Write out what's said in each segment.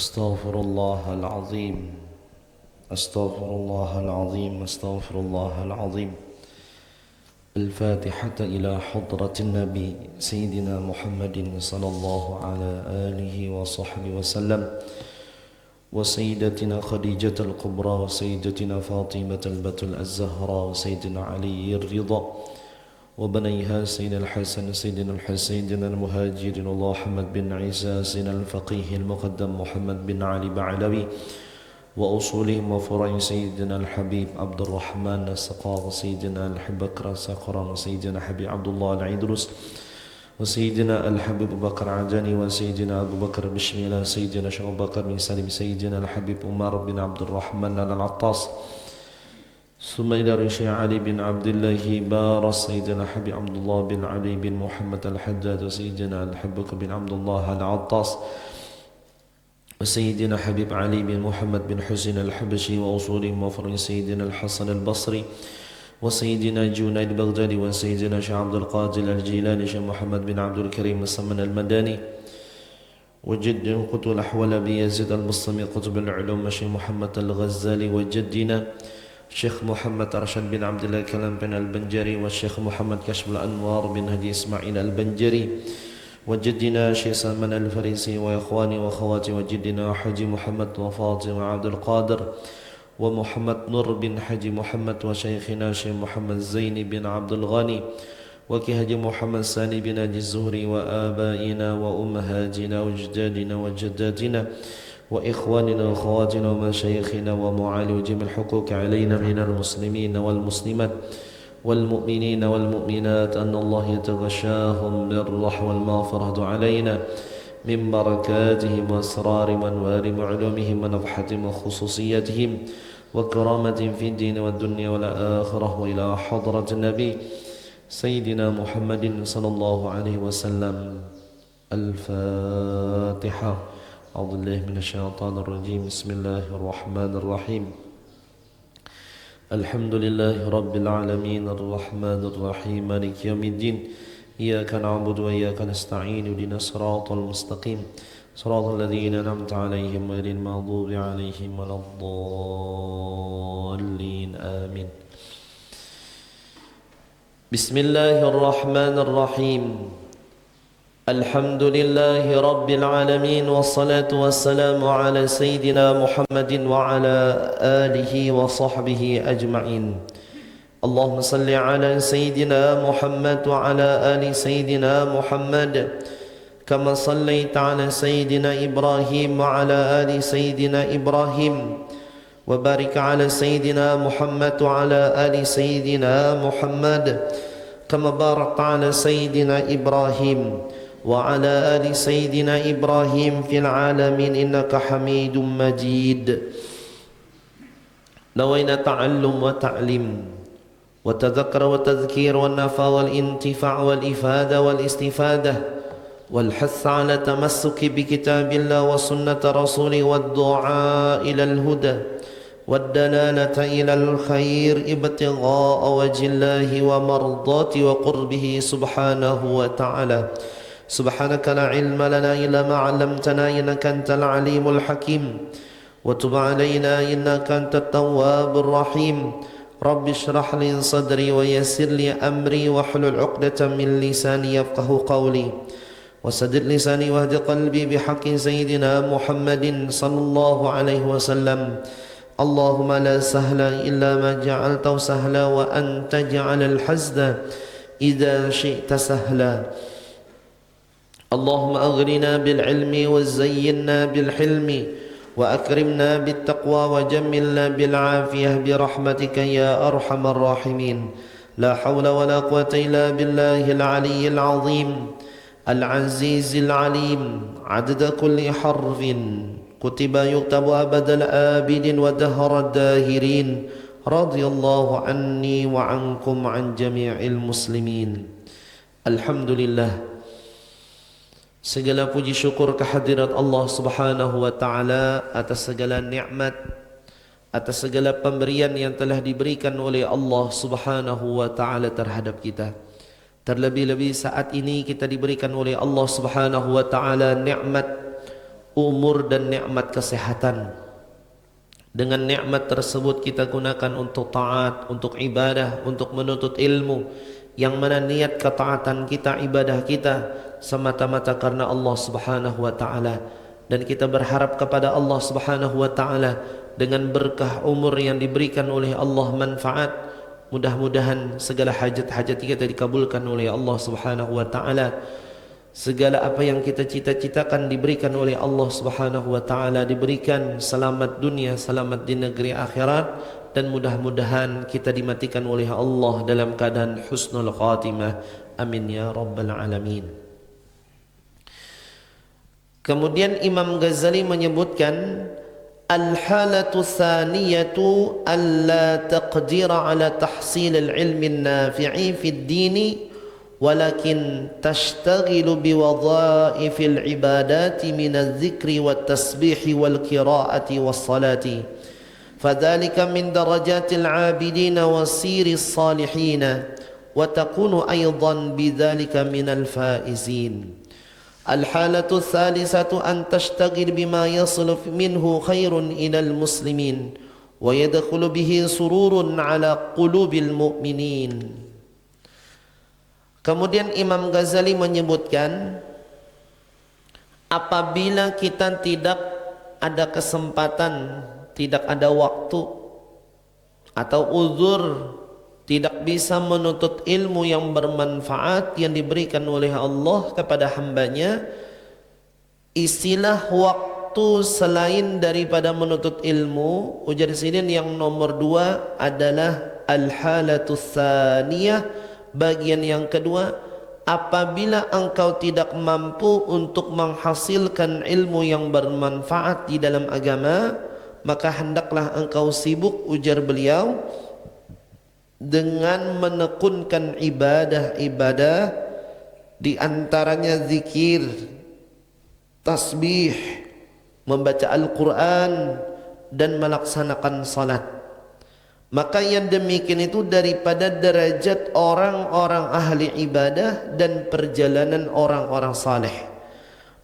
أستغفر الله العظيم أستغفر الله العظيم أستغفر الله العظيم. الفاتحة إلى حضرة النبي سيدنا محمد صلى الله على آله وصحبه وسلم، وسيدتنا خديجة الكبرى، وسيدتنا فاطمة البتول الزهراء، وسيدنا علي الرضا، وبنيها سيدنا الحسن سيدنا الحسين سيدنا المهاجرين الله محمد بن عيسى سيدنا الفقيه المقدم محمد بن علي بعلوي، وأصولهم وفرع سيدنا الحبيب عبد الرحمن السقاف، سيدنا الحبيب بكر السقران، وسيدنا حبيب عبد الله العيدروس، وسيدنا الحبيب بكر عجاني، وسيدنا أبو بكر بشميلة، سيدنا شيخ بكر بن سالم، سيدنا الحبيب عمر بن عبد الرحمن العطاس، ثم إلى رشي علي بن عبد الله بار، سيدنا حبيب عبد الله بن علي بن محمد الحجاج، وسيدنا الحبيب بن عبد الله العطاس، وسيدنا حبيب علي بن محمد بن حسين الحبشي، وأصولهم وفرع سيدنا الحسن البصري، وسيدنا جنيد البغدادي، وسيدنا شيخ عبد القادر الجيلاني، شيخ محمد بن عبد الكريم السمن المداني، وجد قطب الأحوال بيزيد البصمي قطب العلوم شيخ محمد الغزالي، وجدنا شيخ محمد رشد بن عبد الله كلام بن البنجري، والشيخ محمد كشف الأنوار بن هدي إسماعيل البنجري، وجدنا شيخ سلمان الفريسي، وإخواني وأخواتي، وجدنا حجي محمد وفاطمة عبد القادر، ومحمد نور بن حجي محمد، وشيخنا شيخ محمد زين بن عبد الغني، وكهجي محمد ساني بن هدي الزهري، وآبائنا وأمهاتنا وأجدادنا وجداتنا وإخواننا وأخواتنا ومشايخنا ومعالي وجميع الحقوق علينا من المسلمين والمسلمات والمؤمنين والمؤمنات أن الله يتغشاهم بالرحمة والمغفرة علينا من بركاتهم وأسرار وأنوار وعلومهم ونفحتهم وخصوصياتهم وكرامتهم في الدين والدنيا والآخرة، وإلى حضرة النبي سيدنا محمد صلى الله عليه وسلم. الفاتحة. أعوذ بالله من الشيطان الرجيم. بسم الله الرحمن الرحيم. الحمد لله رب العالمين الرحمن الرحيم مالك يوم الدين، إياك نعبد وإياك نستعين، اهدنا الصراط المستقيم صراط الذين أنعمت عليهم غير المغضوب عليهم ولا الضالين آمين. بسم الله الرحمن الرحيم. الحمد لله رب العالمين، والصلاة والسلام على سيدنا محمد وعلى آله وصحبه أجمعين. اللهم صل على سيدنا محمد وعلى آل سيدنا محمد كما صليت على سيدنا إبراهيم وعلى آل سيدنا إبراهيم، وبارك على سيدنا محمد وعلى آل سيدنا محمد كما باركت على سيدنا إبراهيم وعلى آل سيدنا إبراهيم في العالمين إنك حميد مجيد. نوينا تعلم وتعليم وتذكر وتذكير والنفع والانتفاع والإفادة والاستفادة والحث على تمسك بكتاب الله وسنة رسوله والدعاء إلى الهدى والدلالة إلى الخير ابتغاء وجه الله ومرضاته وقربه سبحانه وتعالى. سبحانك لا علم لنا إلا ما علمتنا إنك أنت العليم الحكيم، وتب علينا إنك أنت التواب الرحيم. رب اشرح لي صدري ويسر لي أمري واحلل عقدة من لساني يفقه قولي، وسدد لساني واهد قلبي بحق سيدنا محمد صلى الله عليه وسلم. اللهم لا سهل إلا ما جعلته سهلا، وأنت جعل الحزن إذا شئت سهلا. اللهم أغننا بالعلم وزينا بالحلم وأكرمنا بالتقوى وجملنا بالعافية برحمتك يا أرحم الراحمين. لا حول ولا قوة إلا بالله العلي العظيم العزيز العليم. عدد كل حرف كتب يكتب أبد الآبد ودهر الداهرين. رضي الله عني وعنكم عن جميع المسلمين. الحمد لله. Segala puji syukur kehadirat Allah Subhanahu wa taala atas segala nikmat, atas segala pemberian yang telah diberikan oleh Allah Subhanahu wa taala terhadap kita. Terlebih-lebih saat ini kita diberikan oleh Allah Subhanahu wa taala nikmat umur dan nikmat kesehatan. Dengan nikmat tersebut kita gunakan untuk taat, untuk ibadah, untuk menuntut ilmu, yang mana niat ketaatan kita, ibadah kita semata-mata karena Allah Subhanahu wa taala, dan kita berharap kepada Allah Subhanahu wa taala dengan berkah umur yang diberikan oleh Allah, manfaat, mudah-mudahan segala hajat-hajat kita dikabulkan oleh Allah Subhanahu wa taala. Segala apa yang kita cita-citakan diberikan oleh Allah Subhanahu wa taala, diberikan selamat dunia, selamat di negeri akhirat, dan mudah-mudahan kita dimatikan oleh Allah dalam keadaan husnul khatimah. Amin ya rabbal alamin. Kemudian Imam Ghazali menyebutkan al-halatu tsaniyatu alla taqdira ala tahsil al-ilmi an-nafi'i fi ad-dini walakin tashtaghilu biwadha'ifil ibadati minadh dhikri wat tasbih wal qira'ati was salati fadzalika min darajatil 'abidin wa siris salihin wa takunu aidan bidzalika minal faizin. Al-halatu tsalisatu an tashtagil bima yaslu minhu khairun ilal muslimin wa yadkhulu bihi sururun ala qulubil mu'minin. Kemudian Imam Ghazali menyebutkan, apabila kita tidak ada kesempatan, tidak ada waktu atau uzur, tidak bisa menuntut ilmu yang bermanfaat yang diberikan oleh Allah kepada hambanya, istilah waktu selain daripada menuntut ilmu, ujar sidin yang nomor 2 adalah al-halatu tsaniyah. Bagian yang kedua, apabila engkau tidak mampu untuk menghasilkan ilmu yang bermanfaat di dalam agama, maka hendaklah engkau sibuk, ujar beliau, dengan menekunkan ibadah-ibadah, di antaranya zikir, tasbih, membaca Al-Quran, dan melaksanakan salat. Maka yang demikian itu daripada derajat orang-orang ahli ibadah dan perjalanan orang-orang saleh.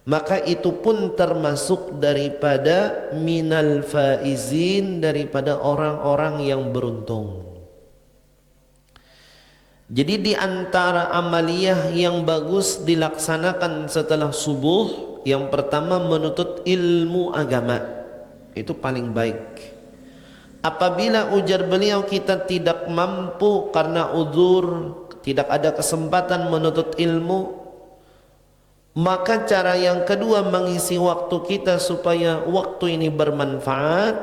Maka itu pun termasuk daripada minal faizin, daripada orang-orang yang beruntung. Jadi di antara amaliyah yang bagus dilaksanakan setelah subuh, yang pertama menuntut ilmu agama. Itu paling baik. Apabila, ujar beliau, kita tidak mampu karena uzur, tidak ada kesempatan menuntut ilmu, maka cara yang kedua mengisi waktu kita supaya waktu ini bermanfaat,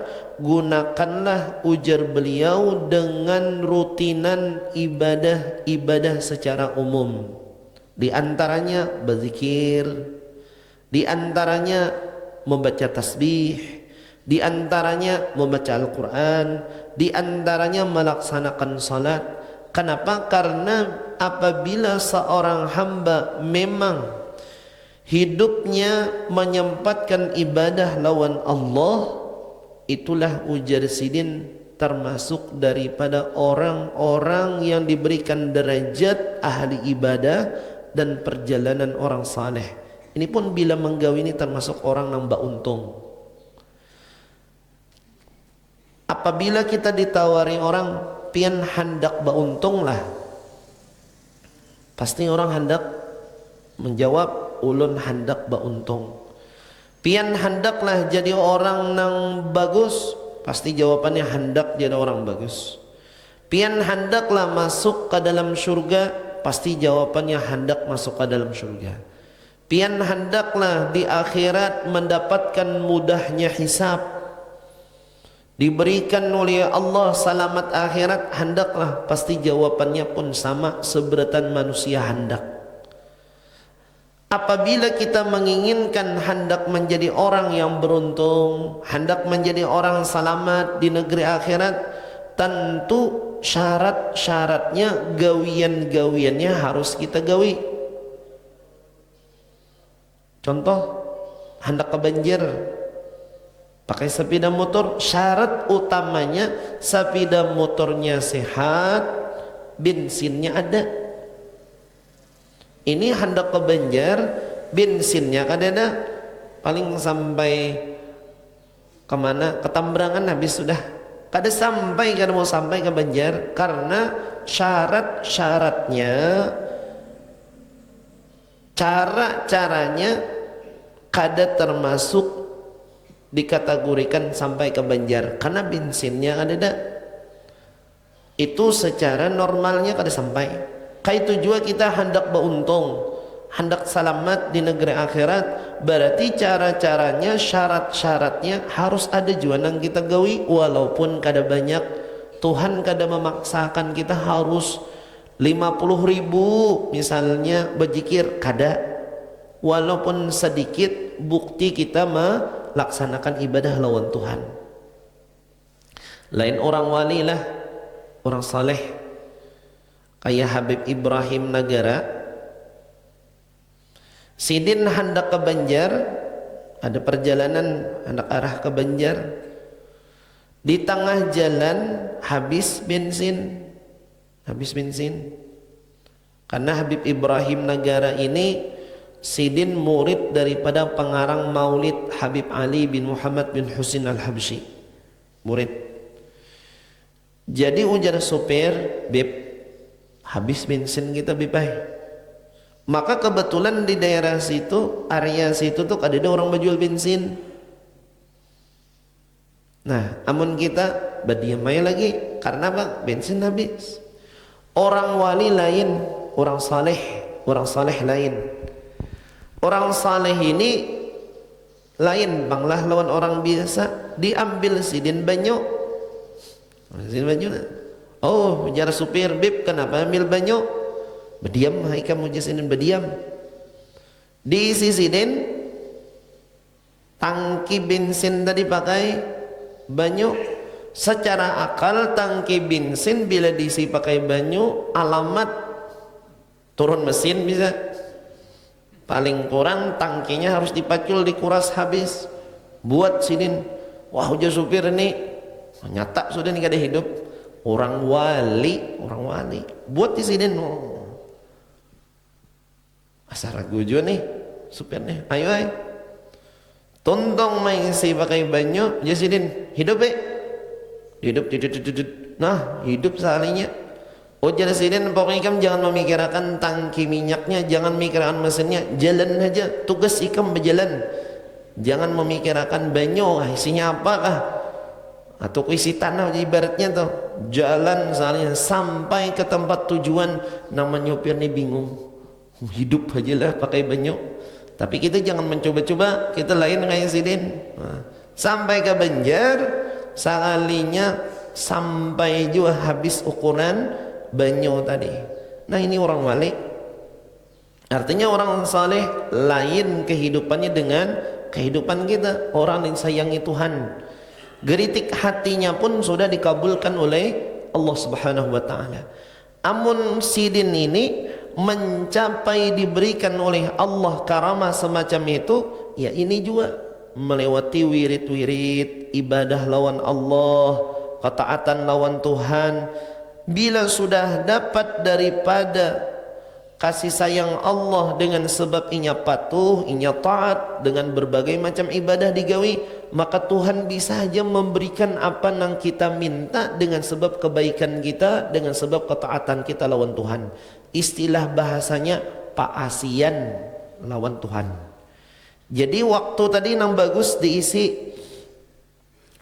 gunakanlah, ujar beliau, dengan rutinan ibadah-ibadah secara umum. Di antaranya berzikir, di antaranya membaca tasbih, di antaranya membaca Al-Quran, di antaranya melaksanakan salat. Kenapa? Karena apabila seorang hamba memang hidupnya menyempatkan ibadah lawan Allah, itulah, ujar sidin, termasuk daripada orang-orang yang diberikan derajat ahli ibadah dan perjalanan orang saleh. Ini pun bila menggawi ini termasuk orang nambah untung. Apabila kita ditawari orang, pian hendak beruntung lah, pasti orang hendak menjawab, ulun hendak beruntung. Pian hendaklah jadi orang yang bagus, pasti jawabannya hendak jadi orang bagus. Pian hendaklah masuk ke dalam surga, pasti jawabannya hendak masuk ke dalam surga. Pian hendaklah di akhirat mendapatkan mudahnya hisab, diberikan oleh Allah selamat akhirat, hendaklah, pasti jawabannya pun sama, seberatan manusia hendak. Apabila kita menginginkan hendak menjadi orang yang beruntung, hendak menjadi orang selamat di negeri akhirat, tentu syarat-syaratnya, gawian-gawiannya harus kita gawi. Contoh, hendak ke banjir, pakai sepeda motor, syarat utamanya sepeda motornya sehat, bensinnya ada. Ini hendak ke Banjar, bensinnya kan ada, paling sampai kemana, ke Tambrangan habis sudah, kada sampai, kada mau sampai ke Banjar karena syarat-syaratnya, cara-caranya kada termasuk dikategorikan sampai ke Banjar karena bensinnya ada. Itu secara normalnya kada sampai. Kayak tujuan kita hendak beruntung, hendak selamat di negeri akhirat, berarti cara-caranya, syarat-syaratnya harus ada juga nang kita gawi, walaupun kada banyak. Tuhan kada memaksakan kita harus 50.000 misalnya berzikir, kada. Walaupun sedikit, bukti kita melaksanakan ibadah lawan Tuhan. Lain orang wali lah, orang saleh kayak Habib Ibrahim Nagara. Sidin hendak ke Banjar, ada perjalanan hendak arah ke Banjar. Di tengah jalan habis bensin. Karena Habib Ibrahim Nagara ini Sidin murid daripada pengarang Maulid Habib Ali bin Muhammad bin Husin Al-Habsyi, murid. Jadi ujar supir, "Beb, habis bensin kita, Beb." Maka kebetulan di daerah situ, area situ tuh ada orang menjual bensin. Nah, amun kita berdiam aja lagi, karena apa? Bensin habis. Orang wali lain, orang saleh lain. Orang saleh ini lain banglah lawan orang biasa. Diambil sidin banyu. Oh, ujar supir, "Beb, kenapa ambil banyu?" Berdiam, hai kamu jasinin berdiam. Diisi sidin, tangki bensin tadi pakai banyu. Secara akal tangki bensin bila diisi pakai banyu, alamat turun mesin bisa. Paling kurang tangkinya harus dipacul, dikuras habis. Buat sidin, wah ujar supir ini nyata sudah nih kada hidup. Orang wali. Buat di sidin. Asal ragu juga nih supirnya. Ayo tontong main isi pakai banyu, jasidin hidup hidup. Nah, hidup seharinya. Oh, jasidin pokoknya kamu jangan memikirkan tangki minyaknya, jangan memikirkan mesinnya, jalan aja, tugas ikam berjalan. Jangan memikirkan banyu, isinya apakah? Atau isi tanah ibaratnya tuh. Jalan misalnya sampai ke tempat tujuan, namanya nyopir nih bingung. Hidup aja lah pakai banyu. Tapi kita jangan mencoba-coba, kita lain kayak sidin. Sampai ke Banjar, sekalinya sampai juga habis ukuran banyu tadi. Nah, ini orang wali. Artinya orang saleh lain kehidupannya dengan kehidupan kita. Orang yang sayangi Tuhan, geritik hatinya pun sudah dikabulkan oleh Allah Subhanahu wa taala. Amun sidin ini mencapai diberikan oleh Allah karamah semacam itu, ya ini juga melewati wirid-wirid, ibadah lawan Allah, ketaatan lawan Tuhan. Bila sudah dapat daripada kasih sayang Allah dengan sebab inya patuh, inya taat dengan berbagai macam ibadah digawi, maka Tuhan bisa saja memberikan apa yang kita minta dengan sebab kebaikan kita, dengan sebab ketaatan kita lawan Tuhan. Istilah bahasanya paasian lawan Tuhan. Jadi waktu tadi nang bagus diisi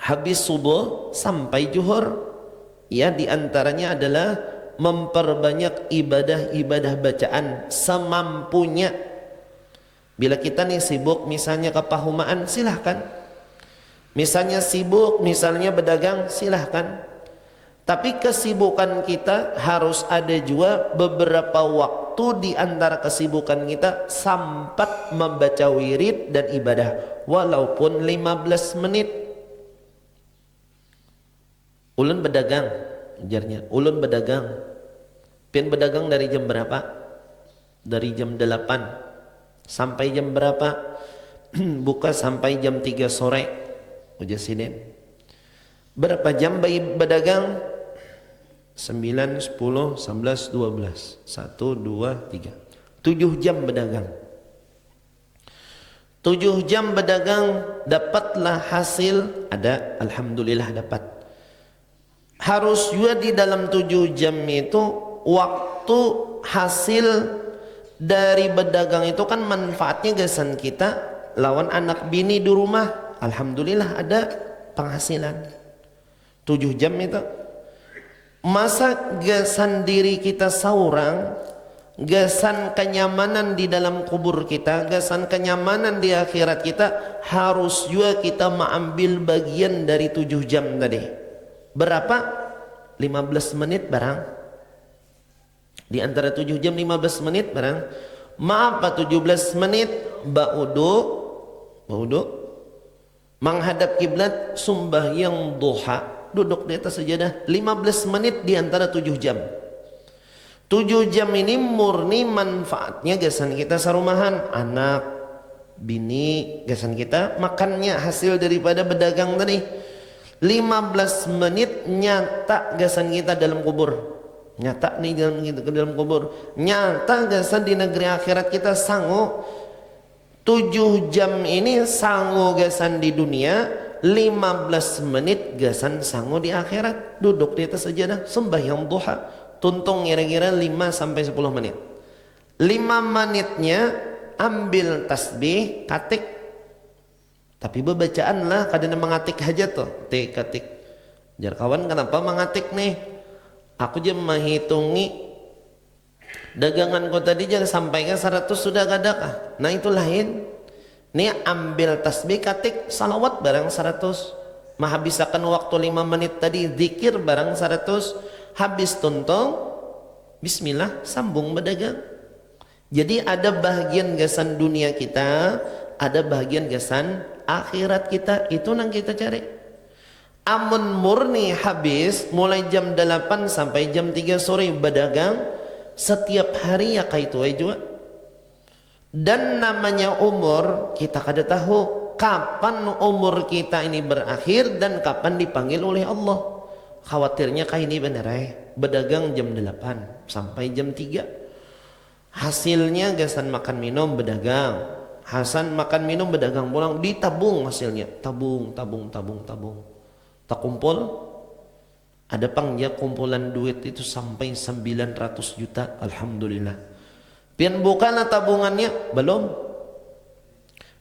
habis subuh sampai zuhur, ya diantaranya adalah memperbanyak ibadah-ibadah bacaan semampunya. Bila kita nih sibuk misalnya kepahumaan, silahkan. Misalnya sibuk misalnya berdagang, silahkan. Tapi kesibukan kita harus ada juga beberapa waktu di antara kesibukan kita sempat membaca wirid dan ibadah, walaupun 15 menit. Ulun berdagang, ujarnya. Ulun berdagang. Pian berdagang dari jam berapa? Dari jam 8 sampai jam berapa? Buka sampai jam 3 sore. Ujar sidin. Berapa jam berdagang? 9, 10, 11, 12 1, 2, 3 7 jam berdagang. 7 jam berdagang, dapatlah hasil, ada, alhamdulillah dapat. Harus juga di dalam 7 jam itu waktu hasil dari berdagang itu kan manfaatnya gasan kita lawan anak bini di rumah, alhamdulillah ada penghasilan. 7 jam itu masa gasan diri kita seorang, gasan kenyamanan di dalam kubur kita, gasan kenyamanan di akhirat kita, harus juga kita mengambil bagian dari 7 jam tadi. Berapa? 15 menit barang. Di antara 7 jam 15 menit barang. Maaf, 17 menit ba'udu menghadap kiblat, sembahyang duha, duduk di atas sajadah 15 menit di antara 7 jam. 7 jam ini murni manfaatnya gasan kita sarumahan, anak, bini, gasan kita makannya hasil daripada berdagang tadi. 15 menit nyata gasan kita dalam kubur, nyata nih dalam kubur, nyata gasan di negeri akhirat kita sanggup. 7 jam ini sanggup gasan di dunia, 15 menit gasan sanggup di akhirat, duduk di atas sajadah sembahyang duha, tuntung kira-kira 5 sampai 10 menit. 5 menitnya ambil tasbih, katik. Tapi bacaan lah, kadang mengatik aja tuh, katik. Jar kawan, kenapa mengatik nih? Aku jam menghitungi daganganku tadi jangan sampaikan 100 sudah gadak ah. Nah itu lain. Nih ambil tasbih, katik, salawat barang 100. Menghabiskan waktu 5 menit tadi zikir barang 100. Habis tuntung, bismillah, sambung berdagang. Jadi ada bagian gasan dunia kita, ada bagian gasan akhirat kita, itu yang kita cari. Amun murni habis mulai jam 8 sampai jam 3 sore berdagang setiap hari ya kayak itu aja. Dan namanya umur, kita kada tahu kapan umur kita ini berakhir dan kapan dipanggil oleh Allah. Khawatirnya kayak ini bener berdagang jam 8 sampai jam 3, hasilnya gasan makan minum berdagang, Hasan makan minum berdagang pulang, ditabung hasilnya, tabung tak kumpul. Ada pangja kumpulan duit itu sampai 900 juta, alhamdulillah. Pian bukanlah tabungannya, belum.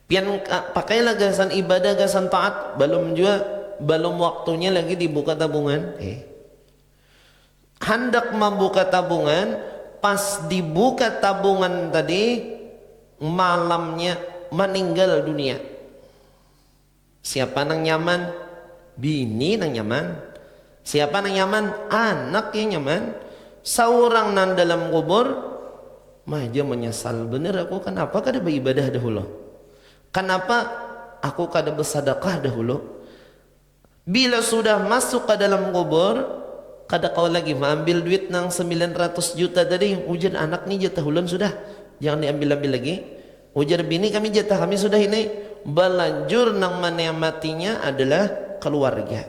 Pian pakailah gasan ibadah, gasan taat, belum juga, belum waktunya lagi dibuka tabungan. Hendak membuka tabungan, pas dibuka tabungan tadi malamnya meninggal dunia. Siapa nang nyaman? Bini nang nyaman. Siapa nang nyaman? Anak yang nyaman. Seorang nan dalam kubur maja menyesal, bener aku kenapa kada beribadah dahulu, kenapa aku kada bersedekah dahulu. Bila sudah masuk ke dalam kubur, kada kau lagi mengambil duit nang 900 juta tadi. Ujar anak ni jatah ulun sudah, jangan diambil-ambil lagi. Ujar bini kami jatah kami sudah ini. Balajur nang menikmatinya adalah keluarga.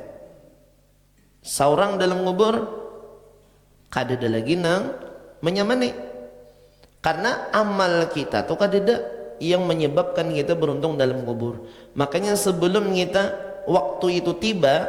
Seorang dalam kubur kada ada lagi nang menyamani. Karena amal kita tuh kada ada yang menyebabkan kita beruntung dalam kubur. Makanya sebelum kita waktu itu tiba,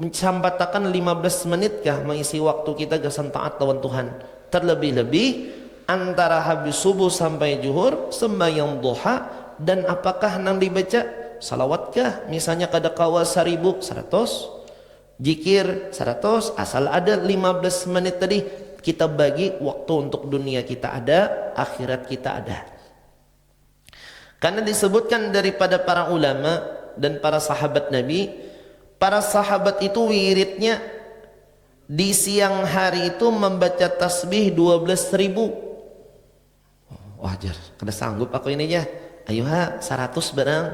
mencampatakan 15 menit kah mengisi waktu kita gasan taat lawan Tuhan. Terlebih-lebih antara habis subuh sampai zuhur sembahyang duha, dan apakah nang dibaca salawatkah, misalnya kada kawa 1000 100, zikir 100, asal ada 15 menit tadi kita bagi waktu untuk dunia kita ada, akhirat kita ada. Karena disebutkan daripada para ulama dan para sahabat Nabi, para sahabat itu wiridnya di siang hari itu membaca tasbih 12.000. Wajar, kada sanggup aku ini aja. Ayo 100 barang.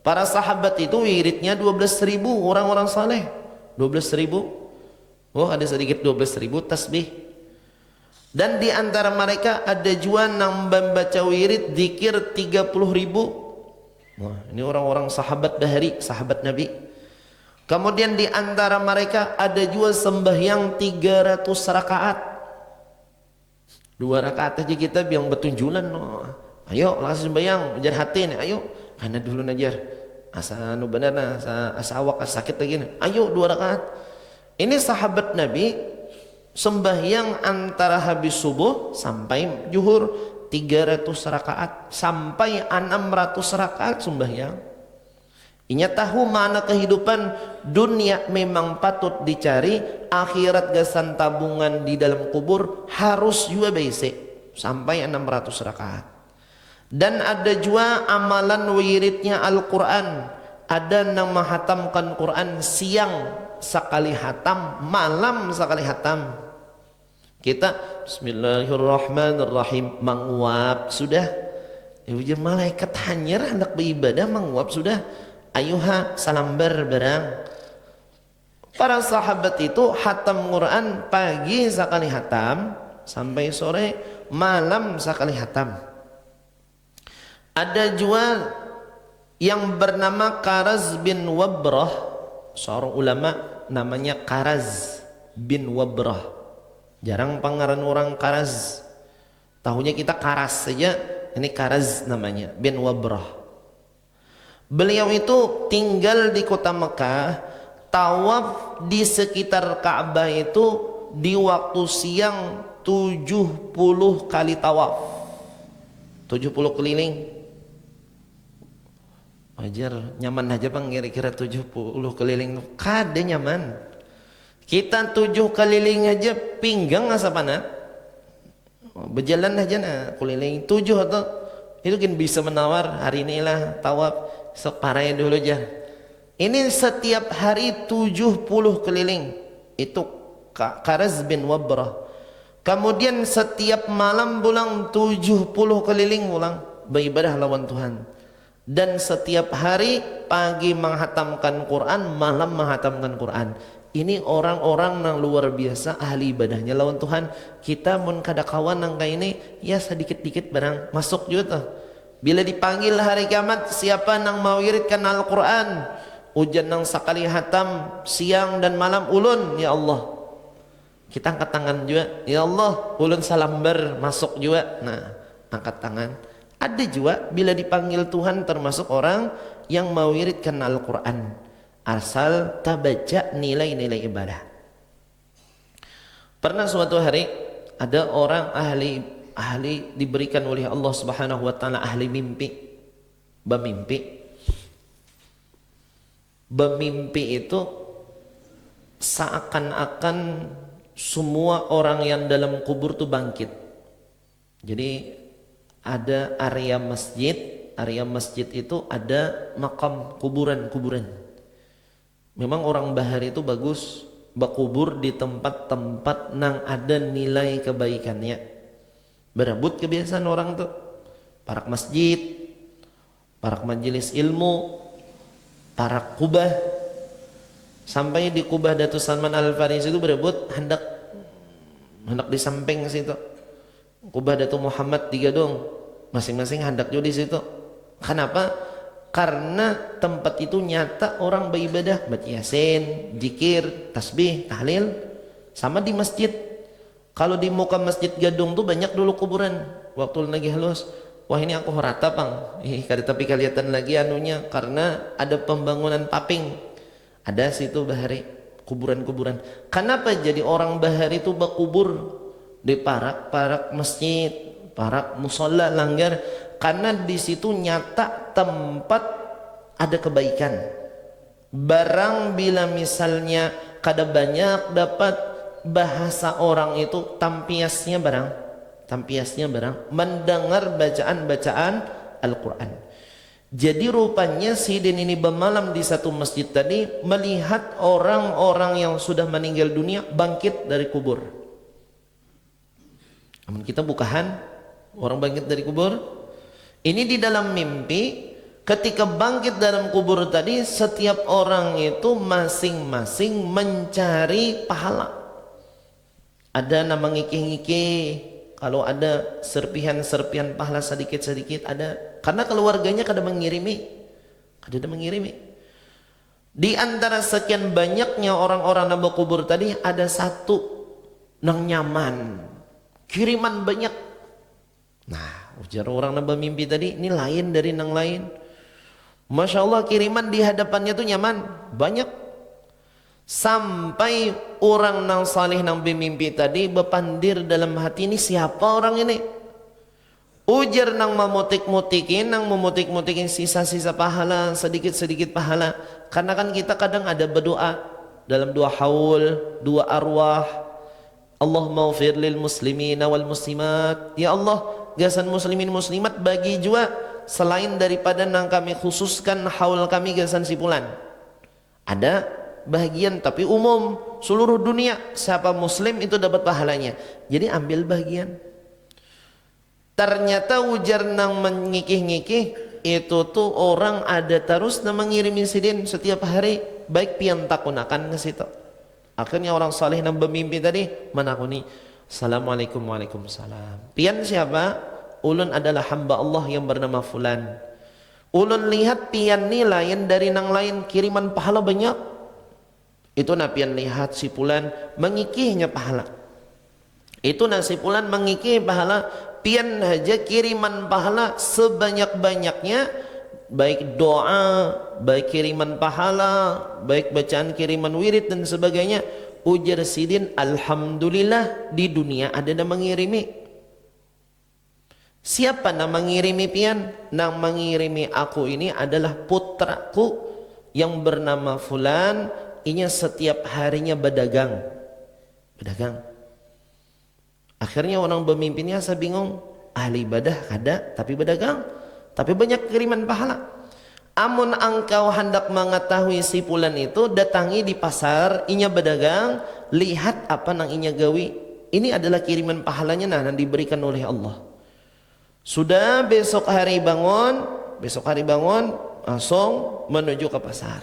Para sahabat itu wiridnya 12.000, orang-orang saleh 12.000. Oh, ada sedikit 12.000 tasbih. Dan di antara mereka ada juga yang membaca wirid zikir 30.000. Wah, ini orang-orang sahabat dahari, sahabat Nabi. Kemudian di antara mereka ada juga sembahyang 300 rakaat. 2 rakaat aja kita biang betunjulan. Ayo langsung sembahyang, ujar hati nih, ayo. Karena dulu najar. Asa nu bener nah, asa awak asa sakit lagi nih. Ayo 2 rakaat. Ini sahabat Nabi sembahyang antara habis subuh sampai zuhur 300 rakaat sampai 600 rakaat sembahyang. Inya tahu mana kehidupan dunia memang patut dicari, akhirat gasan tabungan di dalam kubur harus juga basic sampai 600 rakaat. Dan ada juga amalan wiridnya Al-Quran, ada yang menghatamkan Quran siang sekali hatam, malam sekali hatam. Kita Bismillahirrahmanirrahim menguap sudah, ya malaikat hanyar hendak beribadah menguap sudah, ayuha salambar berang. Para sahabat itu hatam Quran pagi sekali hatam sampai sore, malam sekali hatam. Ada juga yang bernama Karaz bin Wabrah, seorang ulama namanya Karaz bin Wabrah. Jarang pangaran orang Karaz, tahunya kita Karas saja, ini Karaz namanya, bin Wabrah. Beliau itu tinggal di kota Mekah, tawaf di sekitar Ka'bah itu di waktu siang 70 kali tawaf, 70 keliling. Wajar nyaman aja bang, kira-kira 70 keliling kade nyaman. Kita 7 keliling aja pinggang asa pana, berjalan aja nah keliling 7 atau itu kan bisa menawar. Hari inilah tawaf, separai dulu aja. Ini setiap hari 70 keliling, itu Karaz bin Wabrah. Kemudian setiap malam pulang 70 keliling pulang beribadah lawan Tuhan. Dan setiap hari pagi menghatamkan Quran, malam menghatamkan Quran. Ini orang-orang yang luar biasa ahli ibadahnya lawan Tuhan. Kita mun kada kawan nang kayak ini ya sedikit-dikit barang masuk juga tuh. Bila dipanggil hari kiamat, siapa nang mau wiridkan Al-Quran, ujian nang sekali hatam siang dan malam ulun, ya Allah kita angkat tangan juga, ya Allah ulun salambar masuk juga. Nah angkat tangan. Ada juga bila dipanggil Tuhan termasuk orang yang mau wiridkan Al-Quran asal tabaca nilai-nilai ibadah. Pernah suatu hari ada orang ahli diberikan oleh Allah Subhanahu wa taala ahli mimpi. Bermimpi itu seakan-akan semua orang yang dalam kubur tuh bangkit. Jadi ada area masjid itu ada makam kuburan. Memang orang bahar itu bagus berkubur di tempat-tempat nang ada nilai kebaikannya. Berebut kebiasaan orang tuh, parak masjid, parak majelis ilmu, parak kubah. Sampai di kubah Datuk Salman Al-Farisi itu berebut hendak di samping situ. Kubah Datuk Muhammad 3 dong, masing-masing hendak juga di situ. Kenapa? Karena tempat itu nyata orang beribadah, baca yasin, zikir, tasbih, tahlil. Sama di masjid. Kalau di muka masjid Gadung tuh banyak dulu kuburan. Waktu lagi halus, wah ini aku rata pang. Tapi kelihatan lagi anunya karena ada pembangunan paping. Ada situ bahari kuburan-kuburan. Kenapa jadi orang bahari itu berkubur di parak masjid, parak musola langgar? Karena di situ nyata tempat ada kebaikan. Barang bila misalnya kada banyak dapat bahasa orang itu tampiasnya barang mendengar bacaan Al-Quran. Jadi rupanya Sidin ini bermalam di satu masjid tadi melihat orang-orang yang sudah meninggal dunia bangkit dari kubur. Namun kita bukan orang bangkit dari kubur. Ini di dalam mimpi, ketika bangkit dalam kubur tadi, setiap orang itu masing-masing mencari pahala. Ada nama ngiki-ngiki, kalau ada serpihan-serpihan pahala sedikit-sedikit ada. Karena keluarganya kada mengirimi. Di antara sekian banyaknya orang-orang yang berkubur tadi, ada satu nang nyaman, kiriman banyak. Nah, ujar orang yang bermimpi tadi, ini lain dari yang lain. Masya Allah, kiriman di hadapannya tuh nyaman, banyak. Sampai orang nang salih nang bermimpi tadi berpandir dalam hati, ini siapa orang ini? Ujar nang memutik-mutikin sisa-sisa pahala, sedikit-sedikit pahala. Karena kan kita kadang ada berdoa dalam dua haul, dua arwah. Allahumma ufir lil muslimina wal muslimat. Ya Allah, gasan muslimin muslimat bagi juga selain daripada nang kami khususkan haul kami gasan sipulan. Ada bagian tapi umum, seluruh dunia siapa muslim itu dapat pahalanya. Jadi ambil bagian. Ternyata ujar nang mengikih-ngikih itu tuh orang ada terus nang mengirimi sidin setiap hari, baik pian takunakan ke situ. Akhirnya orang saleh nang bermimpi tadi menakuni, Assalamualaikum, waalaikumsalam. Pian siapa? Ulun adalah hamba Allah yang bernama fulan. Ulun lihat pian ni lain dari nang lain, kiriman pahala banyak. Itu na pian lihat si fulan mengikihnya pahala. Itu na si fulan mengikih pahala, pian aja kiriman pahala sebanyak-banyaknya, baik doa, baik kiriman pahala, baik bacaan kiriman wirid dan sebagainya. Ujar sidin, alhamdulillah di dunia ada yang mengirimi. Siapa yang mengirimi pian? Yang mengirimi aku ini adalah putraku yang bernama fulan. Inya setiap harinya berdagang. Akhirnya orang bermimpinya saya bingung, ahli ibadah ada tapi berdagang, tapi banyak kiriman pahala. Amun engkau hendak mengetahui si fulan itu, datangi di pasar, inya berdagang, lihat apa nang inya gawi. Ini adalah kiriman pahalanya nah yang diberikan oleh Allah. Sudah besok hari bangun langsung menuju ke pasar.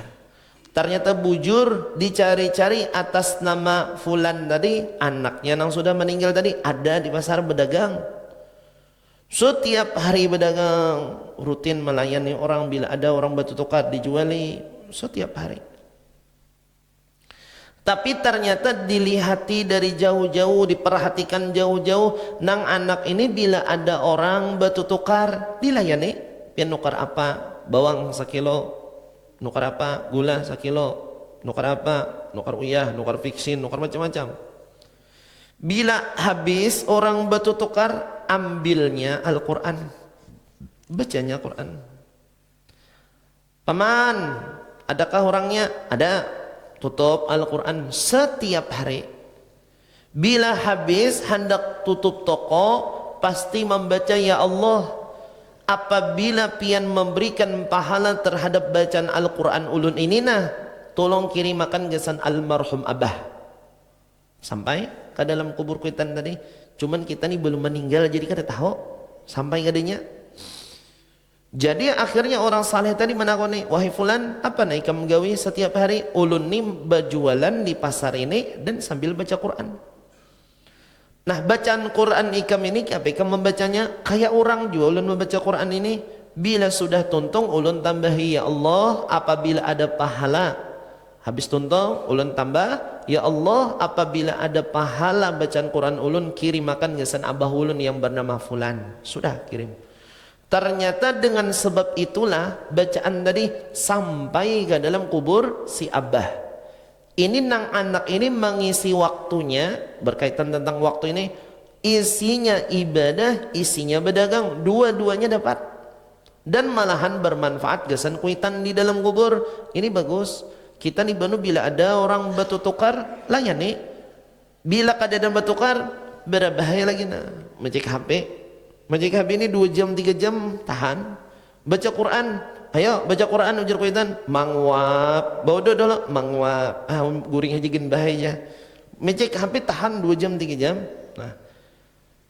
Ternyata bujur dicari-cari atas nama fulan tadi, anaknya yang sudah meninggal tadi ada di pasar berdagang. Setiap hari berdagang, rutin melayani orang, bila ada orang batu tukar dijuali setiap hari. Tapi ternyata dilihati dari jauh-jauh, diperhatikan jauh-jauh, nang anak ini bila ada orang batu tukar dilayani. Pian nukar apa? Bawang 1 kilo. Nukar apa? Gula 1 kilo. Nukar apa? Nukar uyah, nukar fiksin, nukar macam-macam. Bila habis orang batu tukar, ambilnya Al-Quran, bacanya Quran. Paman, adakah orangnya? Ada. Tutup Al-Quran setiap hari. Bila habis hendak tutup toko, pasti membaca ya Allah. Apabila pian memberikan pahala terhadap bacaan Al-Quran ulun ini nah, tolong kirimakan gasan almarhum abah sampai ke dalam kubur kuitan tadi. Cuman kita ni belum meninggal jadi kada tahu sampai kadanya. Jadi akhirnya orang saleh tadi menakoni, wahai fulan, apa nak ikam gawi setiap hari? Ulun ni berjualan di pasar ini dan sambil baca Quran. Nah, bacaan Quran ikam ini apa ikam membacanya kayak orang juga ulun membaca Quran ini. Bila sudah tuntung ulun tambahi ya Allah, apabila ada pahala. Habis tuntung ulun tambah ya Allah, apabila ada pahala bacaan Quran ulun, kirimakan gasan abah ulun yang bernama fulan. Sudah kirim. Ternyata dengan sebab itulah bacaan tadi sampai ke dalam kubur si abah. Ini nang anak ini mengisi waktunya, berkaitan tentang waktu ini, isinya ibadah, isinya berdagang, dua-duanya dapat. Dan malahan bermanfaat gasan kuitan di dalam kubur. Ini bagus. Kita nih banu bila ada orang batu tukar, layani. Bila kada ada batu tukar, berbahaya lagi nah. Mencek HP. Mencek HP ini 2 jam 3 jam tahan. Baca Quran. Ayo baca Quran ujar kuitan, mangwap, bodoh dulu, mangwap, guring aja gen bahaya. Mecek hampir tahan 2 jam 3 jam. Nah,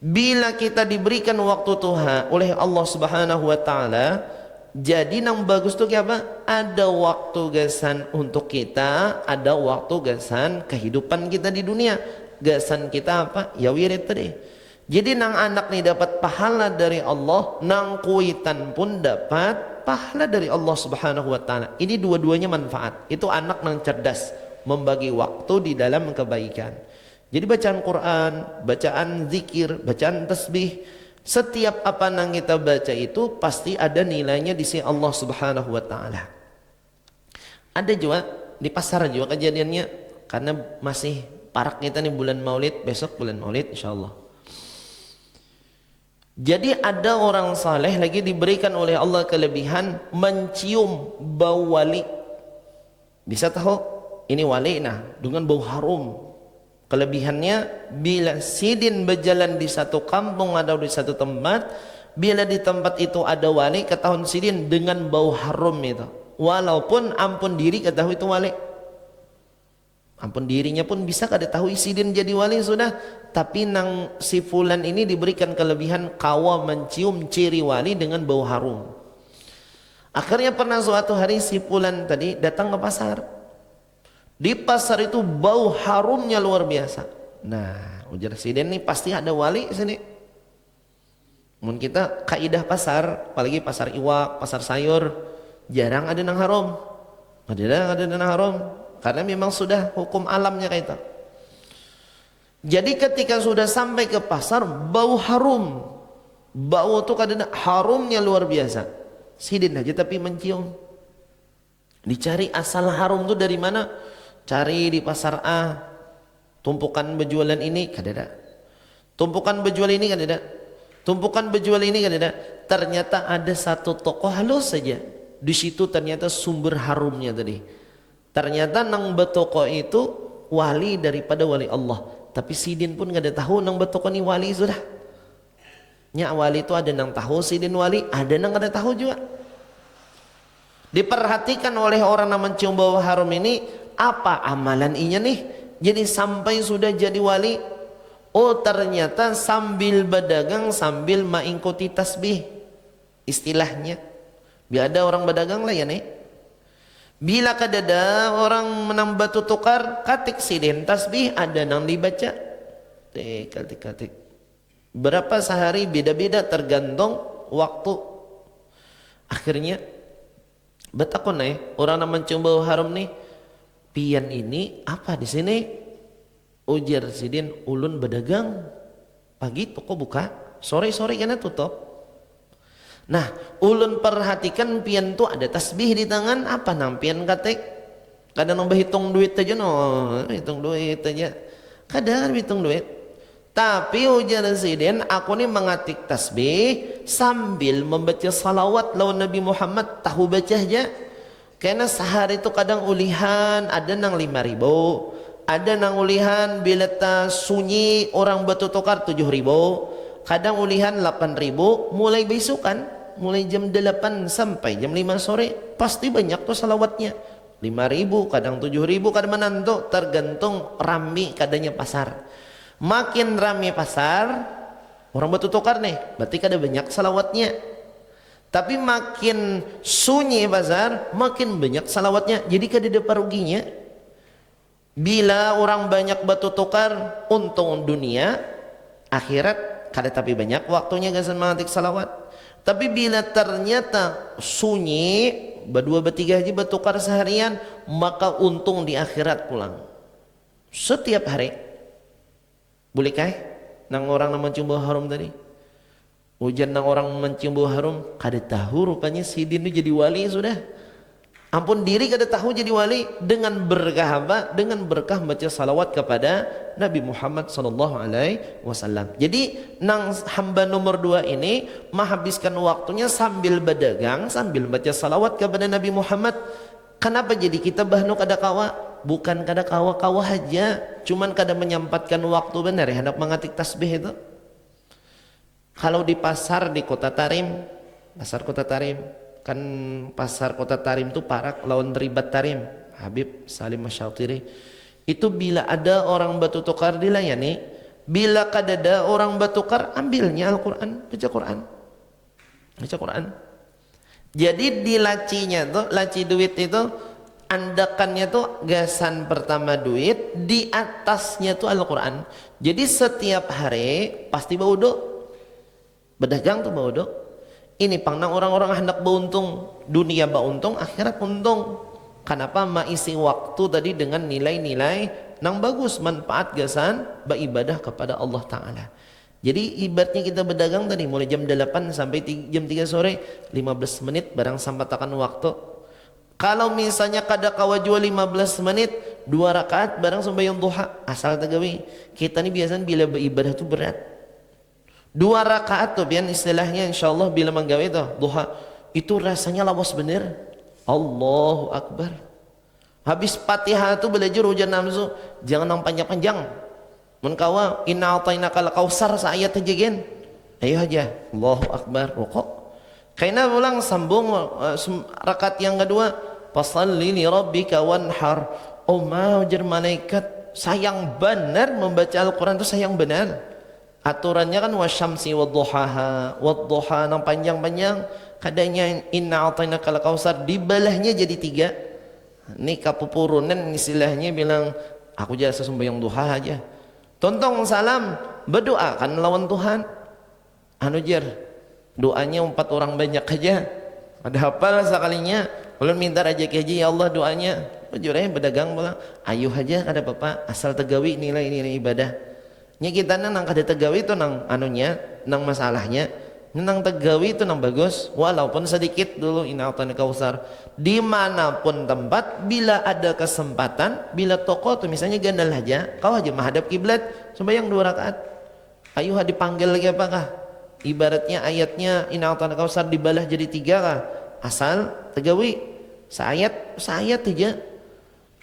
bila kita diberikan waktu Tuhan oleh Allah Subhanahu wa taala, jadi nang bagus tuh kayak apa? Ada waktu gasan untuk kita, ada waktu gasan kehidupan kita di dunia. Gasan kita apa? Ya wirid tadi. Jadi nang anak nih dapat pahala dari Allah, nang kuitan pun dapat pahala dari Allah Subhanahu wa taala. Ini dua-duanya manfaat. Itu anak nang cerdas, membagi waktu di dalam kebaikan. Jadi bacaan Quran, bacaan zikir, bacaan tasbih, Setiap apa yang kita baca itu pasti ada nilainya di sisi Allah Subhanahu wa taala. Ada juga di pasar juga kejadiannya, karena masih parak kita nih bulan Maulid, besok bulan Maulid insyaallah. Jadi ada orang saleh lagi diberikan oleh Allah kelebihan mencium bau wali. Bisa tahu ini wali nah dengan bau harum. Kelebihannya bila sidin berjalan di satu kampung atau di satu tempat, bila di tempat itu ada wali, ketahuan sidin dengan bau harum itu. Walaupun ampun diri ketahui itu wali. Ampun dirinya pun bisa kada tahu sidin jadi wali sudah. Tapi nang si fulan ini diberikan kelebihan kawa mencium ciri wali dengan bau harum. Akhirnya pernah suatu hari si fulan tadi datang ke pasar. Di pasar itu bau harumnya luar biasa. Nah, ujar sidin nih pasti ada wali sini. Mun kita kaidah pasar, apalagi pasar iwak, pasar sayur, jarang ada nang harum. Ada nang harum. Karena memang sudah hukum alamnya kayak itu. Jadi ketika sudah sampai ke pasar, bau harum. Bau itu kadang harumnya luar biasa. Sidin aja tapi mencium. Dicari asal harum itu dari mana? Cari di pasar A, tumpukan berjualan ini kadada, tumpukan berjual ini kadada, tumpukan berjual ini kadada. Ternyata ada satu toko halus saja. Di situ ternyata sumber harumnya tadi. Ternyata nang betoko itu wali daripada wali Allah. Tapi sidin pun gak ada tahu nang betoko ini wali sudah. Nya wali itu ada nang tahu sidin wali, ada nang gak ada tahu juga. Diperhatikan oleh orang yang mencium bau harum ini, apa amalan inya nih? Jadi sampai sudah jadi wali, oh ternyata sambil berdagang sambil mengikuti tasbih. Istilahnya, bila ada orang berdagang lah ya nih. Bila kadada orang menambah tukar, katik sidin tasbih ada nang dibaca. Tik. Berapa sehari beda-beda tergantung waktu. Akhirnya betakon orang yang mencium bau harum nih, pian ini apa di sini? Ujar sidin, ulun berdagang. Pagi toko buka, sore-sore kena tutup. Nah, ulun perhatikan pian tu ada tasbih di tangan, apa nang pian katek? Kadang nambah hitung duit aja hitung duit aja. Kadang hitung duit. Tapi ujar sidin, aku ni mengatik tasbih sambil membaca salawat lawan Nabi Muhammad, tahu baca aja. Karena sehari itu kadang ulihan ada nang 5.000, ada nang ulihan bila ta sunyi orang bertukar 7.000, kadang ulihan 8.000. Mulai besokan, mulai jam 8 sampai jam 5 sore pasti banyak tuh salawatnya. 5.000, kadang 7.000, kadang menantu, tergantung rami kadanya pasar. Makin rame pasar, orang bertukar nih, berarti kada banyak salawatnya. Tapi makin sunyi pasar, makin banyak salawatnya. Jadi kada ada paruginya. Bila orang banyak bertukar, untung dunia, akhirat kada tapi banyak waktunya gasan mengatik salawat. Tapi bila ternyata sunyi, berdua bertiga aja bertukar seharian, maka untung di akhirat pulang. Setiap hari. Bolehkah nang orang yang mencium bau harum tadi? Hujan nang orang mencium bau harum, kada tahu rupanya sidin itu jadi wali sudah. Ampun diri kada tahu jadi wali dengan berkah apa? Dengan berkah baca salawat kepada Nabi Muhammad sallallahu alaihi wasallam. Jadi nang hamba nomor 2 ini menghabiskan waktunya sambil berdagang, sambil baca salawat kepada Nabi Muhammad. Kenapa jadi kita bahnu kada kawa? Bukan kada kawa-kawa aja, cuman kada menyempatkan waktu benar ya hendak mengatik tasbih itu. Kalau di pasar di Kota Tarim, pasar Kota Tarim, kan pasar Kota Tarim itu parak lawan ribat Tarim, Habib Salim Masyautiri. Itu bila ada orang bertukar dilayani, bila kadada orang bertukar ambilnya Al-Quran, baca Quran. Baca Quran. Jadi di lacinya tuh, laci duit itu andakannya tuh gasan pertama duit, di atasnya tuh Al-Quran. Jadi setiap hari pasti bauduk, berdagang tuh bauduk. Ini pangnang orang-orang hendak beruntung, dunia beruntung, akhirat untung. Kenapa maisi waktu tadi dengan nilai-nilai nang bagus, manfaat gasan beribadah kepada Allah Ta'ala. Jadi ibaratnya kita berdagang tadi mulai jam 8 sampai jam 3 sore 15 menit barang sampatakan waktu. Kalau misalnya kada kawa jual 15 menit 2 rakaat barang sembahyang duha asal tegawi. Kita nih biasanya bila beribadah tuh berat. 2 rakaat tuh biar istilahnya insyaallah bila menggawe itu duha itu rasanya lawas bener. Allahu Akbar. Habis Fatihah tuh belajar hujan nafsu jangan nang panjang-panjang. Mun kawa inna atainakal kausar saayat aja gen. Ayo aja. Allahu Akbar rukuk. Kaina ulang sambung rakaat yang kedua, fasalli li rabbika wanhar. Oh mau jar malaikat sayang benar membaca Al-Qur'an itu sayang benar. Aturannya kan wasyamsi wadduhaha, wadduha nang panjang-panjang, kadanya inna atainakal kausar dibelahnya jadi 3. Ini kapupurunan istilahnya bilang aku jasa sembahyang duha aja. Tontong salam berdoa kan lawan Tuhan. Anu jar doanya 4 orang banyak aja. Ada hafal sekalinya. Ulun minta aja haji ya Allah doanya. Jurnya berdagang bola. Ayuh aja ada bapak asal tegawi nilai-nilai ibadah. Nya kita nang kada tegawi itu nang anunya, nang masalahnya. Nang tegawi itu nang bagus walaupun sedikit dulu inautan kausar. Dimanapun tempat bila ada kesempatan bila toko tuh misalnya gandal aja kau aja menghadap kiblat sembahyang 2 rakaat. Ayuh dipanggil lagi apakah ibaratnya ayatnya inautan kausar dibalah jadi 3 kah asal tegawi saayat aja.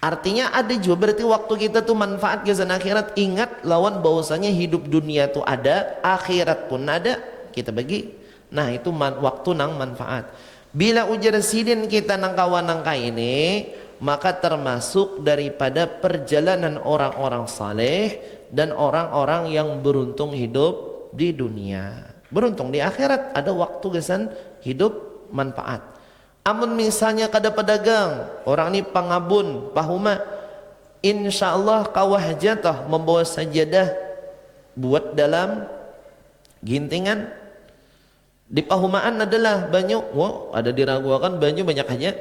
Artinya ada juga berarti waktu kita tuh manfaat kesan akhirat. Ingat lawan bahwasanya hidup dunia tuh ada akhirat pun ada kita bagi. Nah itu waktu nang manfaat. Bila ujar sidin kita nang kawan nangka ini maka termasuk daripada perjalanan orang-orang saleh dan orang-orang yang beruntung hidup di dunia. Beruntung di akhirat ada waktu kesan hidup manfaat. Amun misalnya kada pedagang orang ini pangabun pahuma insyaallah kawah jatah membawa sajadah buat dalam gintingan. Di pahumaan adalah banyu, wow, ada diragukan banyu banyak aja.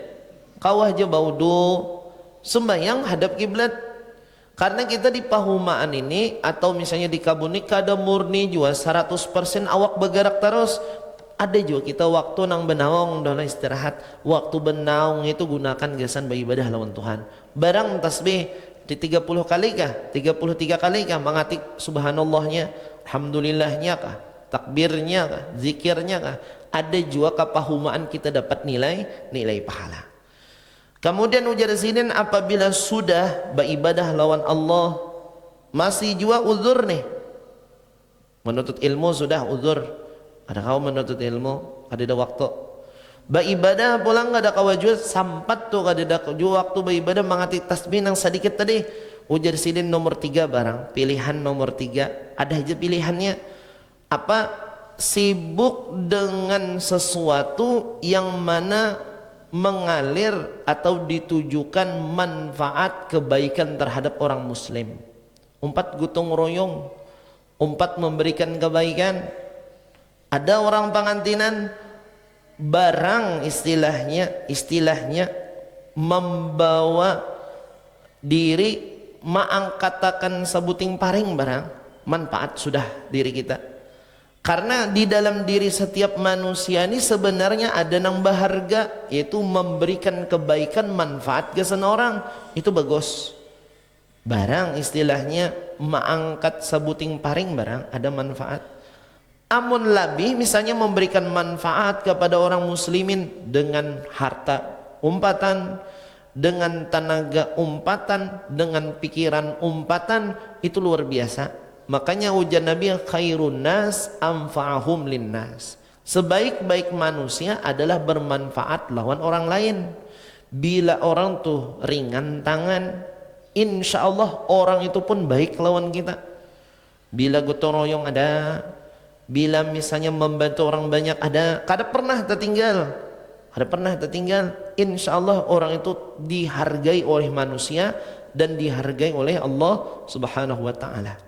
Kawah aja baudu sembahyang hadap kiblat. Karena kita di pahumaan ini atau misalnya di kabuni kada murni juga 100% awak bergerak terus. Ada juga kita waktu nang benaung dola istirahat. Waktu benaung itu gunakan gasan beribadah lawan Tuhan. Barang tasbih di 30 kali kah? 33 kali kah mengatik subhanallahnya, alhamdulillahnya kah? Takbirnya kah, zikirnya kah, ada juga kepahumaan kita dapat nilai pahala. Kemudian ujar sinin apabila sudah beribadah lawan Allah masih juga uzur nih, menuntut ilmu sudah uzur, ada kau menuntut ilmu ada waktu beribadah pulang ada kawajud sampat tuh ada waktu beribadah mengati tasbih yang sedikit tadi ujar sinin nomor 3 barang pilihan nomor 3 ada aja pilihannya. Apa sibuk dengan sesuatu yang mana mengalir atau ditujukan manfaat kebaikan terhadap orang muslim. Umpat gotong royong, umpat memberikan kebaikan. Ada orang pengantinan barang istilahnya membawa diri maangkatakan sebuting paring barang manfaat sudah diri kita. Karena di dalam diri setiap manusia ini sebenarnya ada nang berharga yaitu memberikan kebaikan manfaat ke seseorang itu bagus. Barang istilahnya mengangkat sebuting paring barang ada manfaat. Amun lebih misalnya memberikan manfaat kepada orang muslimin dengan harta umpatan, dengan tenaga umpatan, dengan pikiran umpatan itu luar biasa. Makanya ujar Nabi khairun nas anfa'ahum linnas. Sebaik-baik manusia adalah bermanfaat lawan orang lain. Bila orang tuh ringan tangan, insya Allah orang itu pun baik lawan kita. Bila gotong royong ada, bila misalnya membantu orang banyak ada, kada pernah tertinggal. Insya Allah orang itu dihargai oleh manusia dan dihargai oleh Allah Subhanahu wa Ta'ala.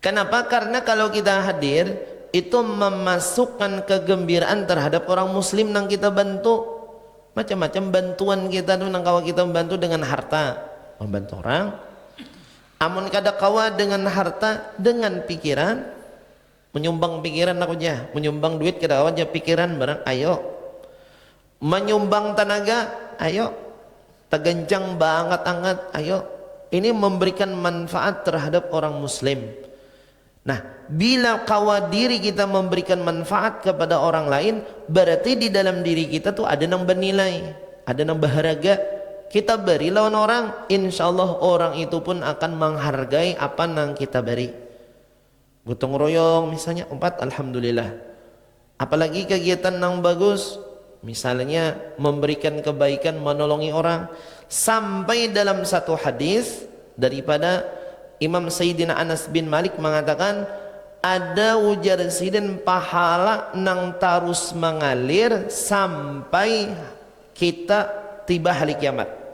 Kenapa? Karena kalau kita hadir itu memasukkan kegembiraan terhadap orang muslim yang kita bantu. Macam-macam bantuan kita tuh nang kalau kita membantu dengan harta membantu orang Amun kada kawa dengan harta, dengan pikiran, menyumbang pikiran aku aja, menyumbang duit kada kawa aja pikiran barang, ayo. Menyumbang tenaga, ayo. Tegencang banget anget, ayo. Ini memberikan manfaat terhadap orang muslim. Nah, bila kawa diri kita memberikan manfaat kepada orang lain, berarti di dalam diri kita tuh ada yang bernilai, ada yang berharga. Kita beri lawan orang, insya Allah orang itu pun akan menghargai apa yang kita beri. Gotong royong misalnya, 4, alhamdulillah. Apalagi kegiatan yang bagus, misalnya memberikan kebaikan, menolongi orang. Sampai dalam satu hadis daripada Imam Sayyidina Anas bin Malik mengatakan, ada ujar sidin pahala nang terus mengalir sampai kita tiba hari kiamat,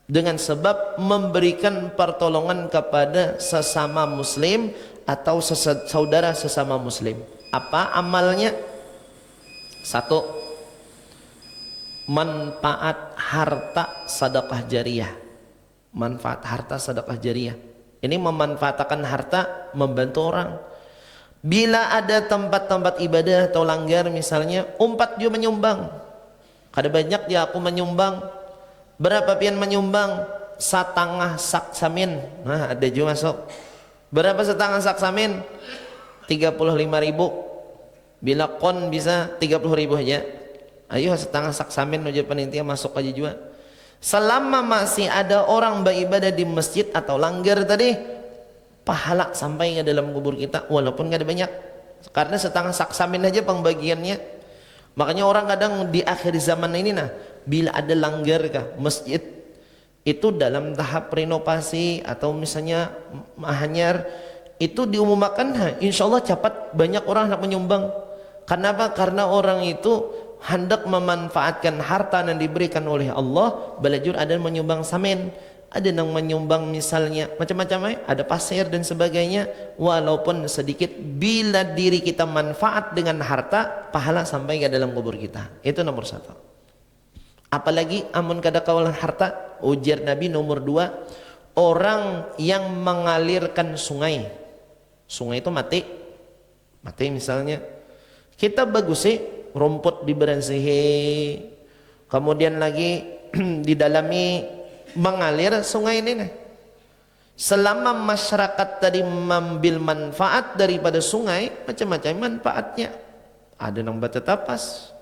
dengan sebab memberikan pertolongan kepada sesama muslim atau saudara sesama muslim. Apa amalnya? 1, manfaat harta sedekah jariyah. Manfaat harta sedekah jariyah. Ini memanfaatkan harta membantu orang. Bila ada tempat-tempat ibadah atau langgar misalnya, umpat dia menyumbang. Kada banyak dia aku menyumbang. Berapa pian menyumbang? 1/2 sak samin. Nah, ada juga masuk. Berapa 1/2 sak samin? 35.000. Bila kon bisa 30.000 aja. Ayo 1/2 sak samin aja panitia masuk aja juga. Selama masih ada orang beribadah di masjid atau langgar tadi, pahala sampai ke dalam kubur kita walaupun gak ada banyak. Karena 1/2 sak samin aja pembagiannya. Makanya orang kadang di akhir zaman ini nah, bila ada langgar kah masjid itu dalam tahap renovasi atau misalnya hanyar, itu diumumkan, insya Allah cepat banyak orang nak menyumbang. Kenapa? Karena orang itu hendak memanfaatkan harta yang diberikan oleh Allah. Belajar ada yang menyumbang samin, ada yang menyumbang misalnya macam-macam, ada pasir dan sebagainya. Walaupun sedikit, bila diri kita manfaat dengan harta, pahala sampai ke dalam kubur kita. Itu nomor 1. Apalagi amun kada kawalan harta, ujar Nabi nomor 2, orang yang mengalirkan sungai. Sungai itu mati misalnya, kita bagus sih rumput dibersihi, kemudian lagi didalami, mengalir sungai ini nih. Selama masyarakat tadi mengambil manfaat daripada sungai, macam-macam manfaatnya. Ada yang bata tapas,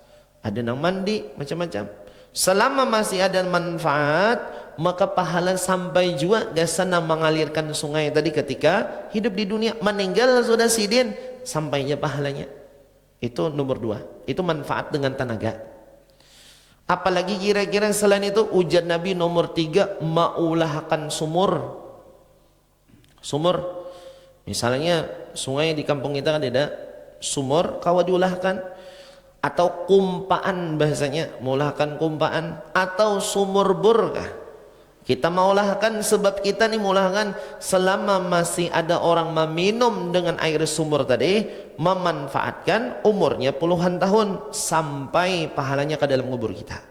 ada yang mandi, macam-macam. Selama masih ada manfaat, maka pahala sampai juga gasana mengalirkan sungai tadi ketika hidup di dunia. Meninggal sudah sidin, sampainya pahalanya. Itu nomor 2. Itu manfaat dengan tenaga. Apalagi kira-kira selain itu, ujar Nabi nomor 3, maulahkan sumur. Sumur, misalnya sungai di kampung kita kan ada sumur, kawa diulahkan. Atau kumpaan, bahasanya maulahkan kumpaan. Atau sumur bor kah? Kita maulahkan sebab kita nih maulahkan selama masih ada orang meminum dengan air sumur tadi, memanfaatkan, umurnya puluhan tahun sampai pahalanya ke dalam kubur kita.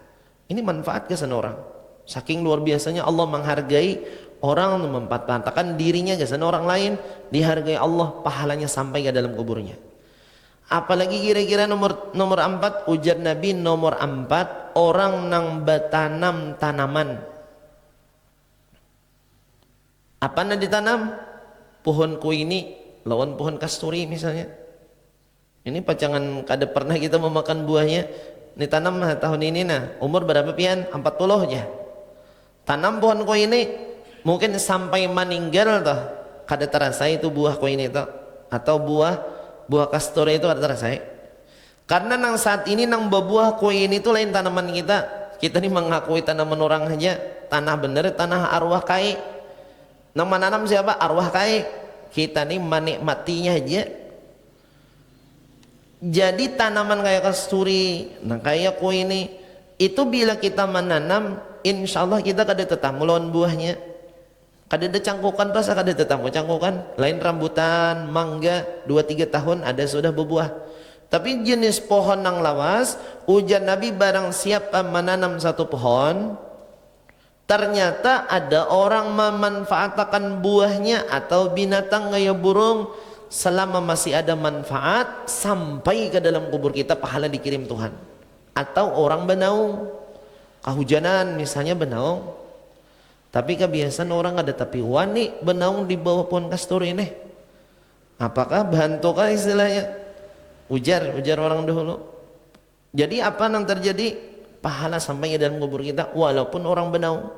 Ini manfaat ke sana orang. Saking luar biasanya Allah menghargai orang, memanfaatkan dirinya ke sana orang lain, dihargai Allah, pahalanya sampai ke dalam kuburnya. Apalagi kira-kira nomor 4, ujar Nabi nomor 4, orang nang bertanam tanaman. Apa yang ditanam? Pohon kuini lawan pohon kasturi misalnya. Ini pacangan kada pernah kita memakan buahnya. Ini tanam tahun ini nah, umur berapa pian? 40 aja. Tanam pohon kuini, mungkin sampai meninggal toh kada terasa itu buah kuini itu, atau buah kasturi itu ada terasa. Karena nang saat ini nang berbuah kuini itu lain tanaman kita. Kita ini mengakui tanaman orang aja, tanah bener, tanah arwah kai. Nang menanam siapa? Arwah kai. Kita ini menikmatinya aja. Jadi tanaman kayak kasturi, nah kayak kuini, itu bila kita menanam, insya Allah kita kada tetap melawan buahnya. Kada ada cangkukan pas kada tetap cangkukan. Lain rambutan, mangga 2-3 tahun ada sudah berbuah. Tapi jenis pohon nang lawas, ujar Nabi barang siapa menanam satu pohon, Ternyata ada orang memanfaatkan buahnya atau binatang kayak burung, selama masih ada manfaat sampai ke dalam kubur kita pahala dikirim Tuhan. Atau orang benaung, kehujanan misalnya benaung, tapi kebiasaan orang ada tapi wani benaung di bawah pohon kasturi ini, apakah bantukah istilahnya, ujar orang dahulu. Jadi apa yang terjadi? Pahala sampai ke dalam kubur kita walaupun orang benaung.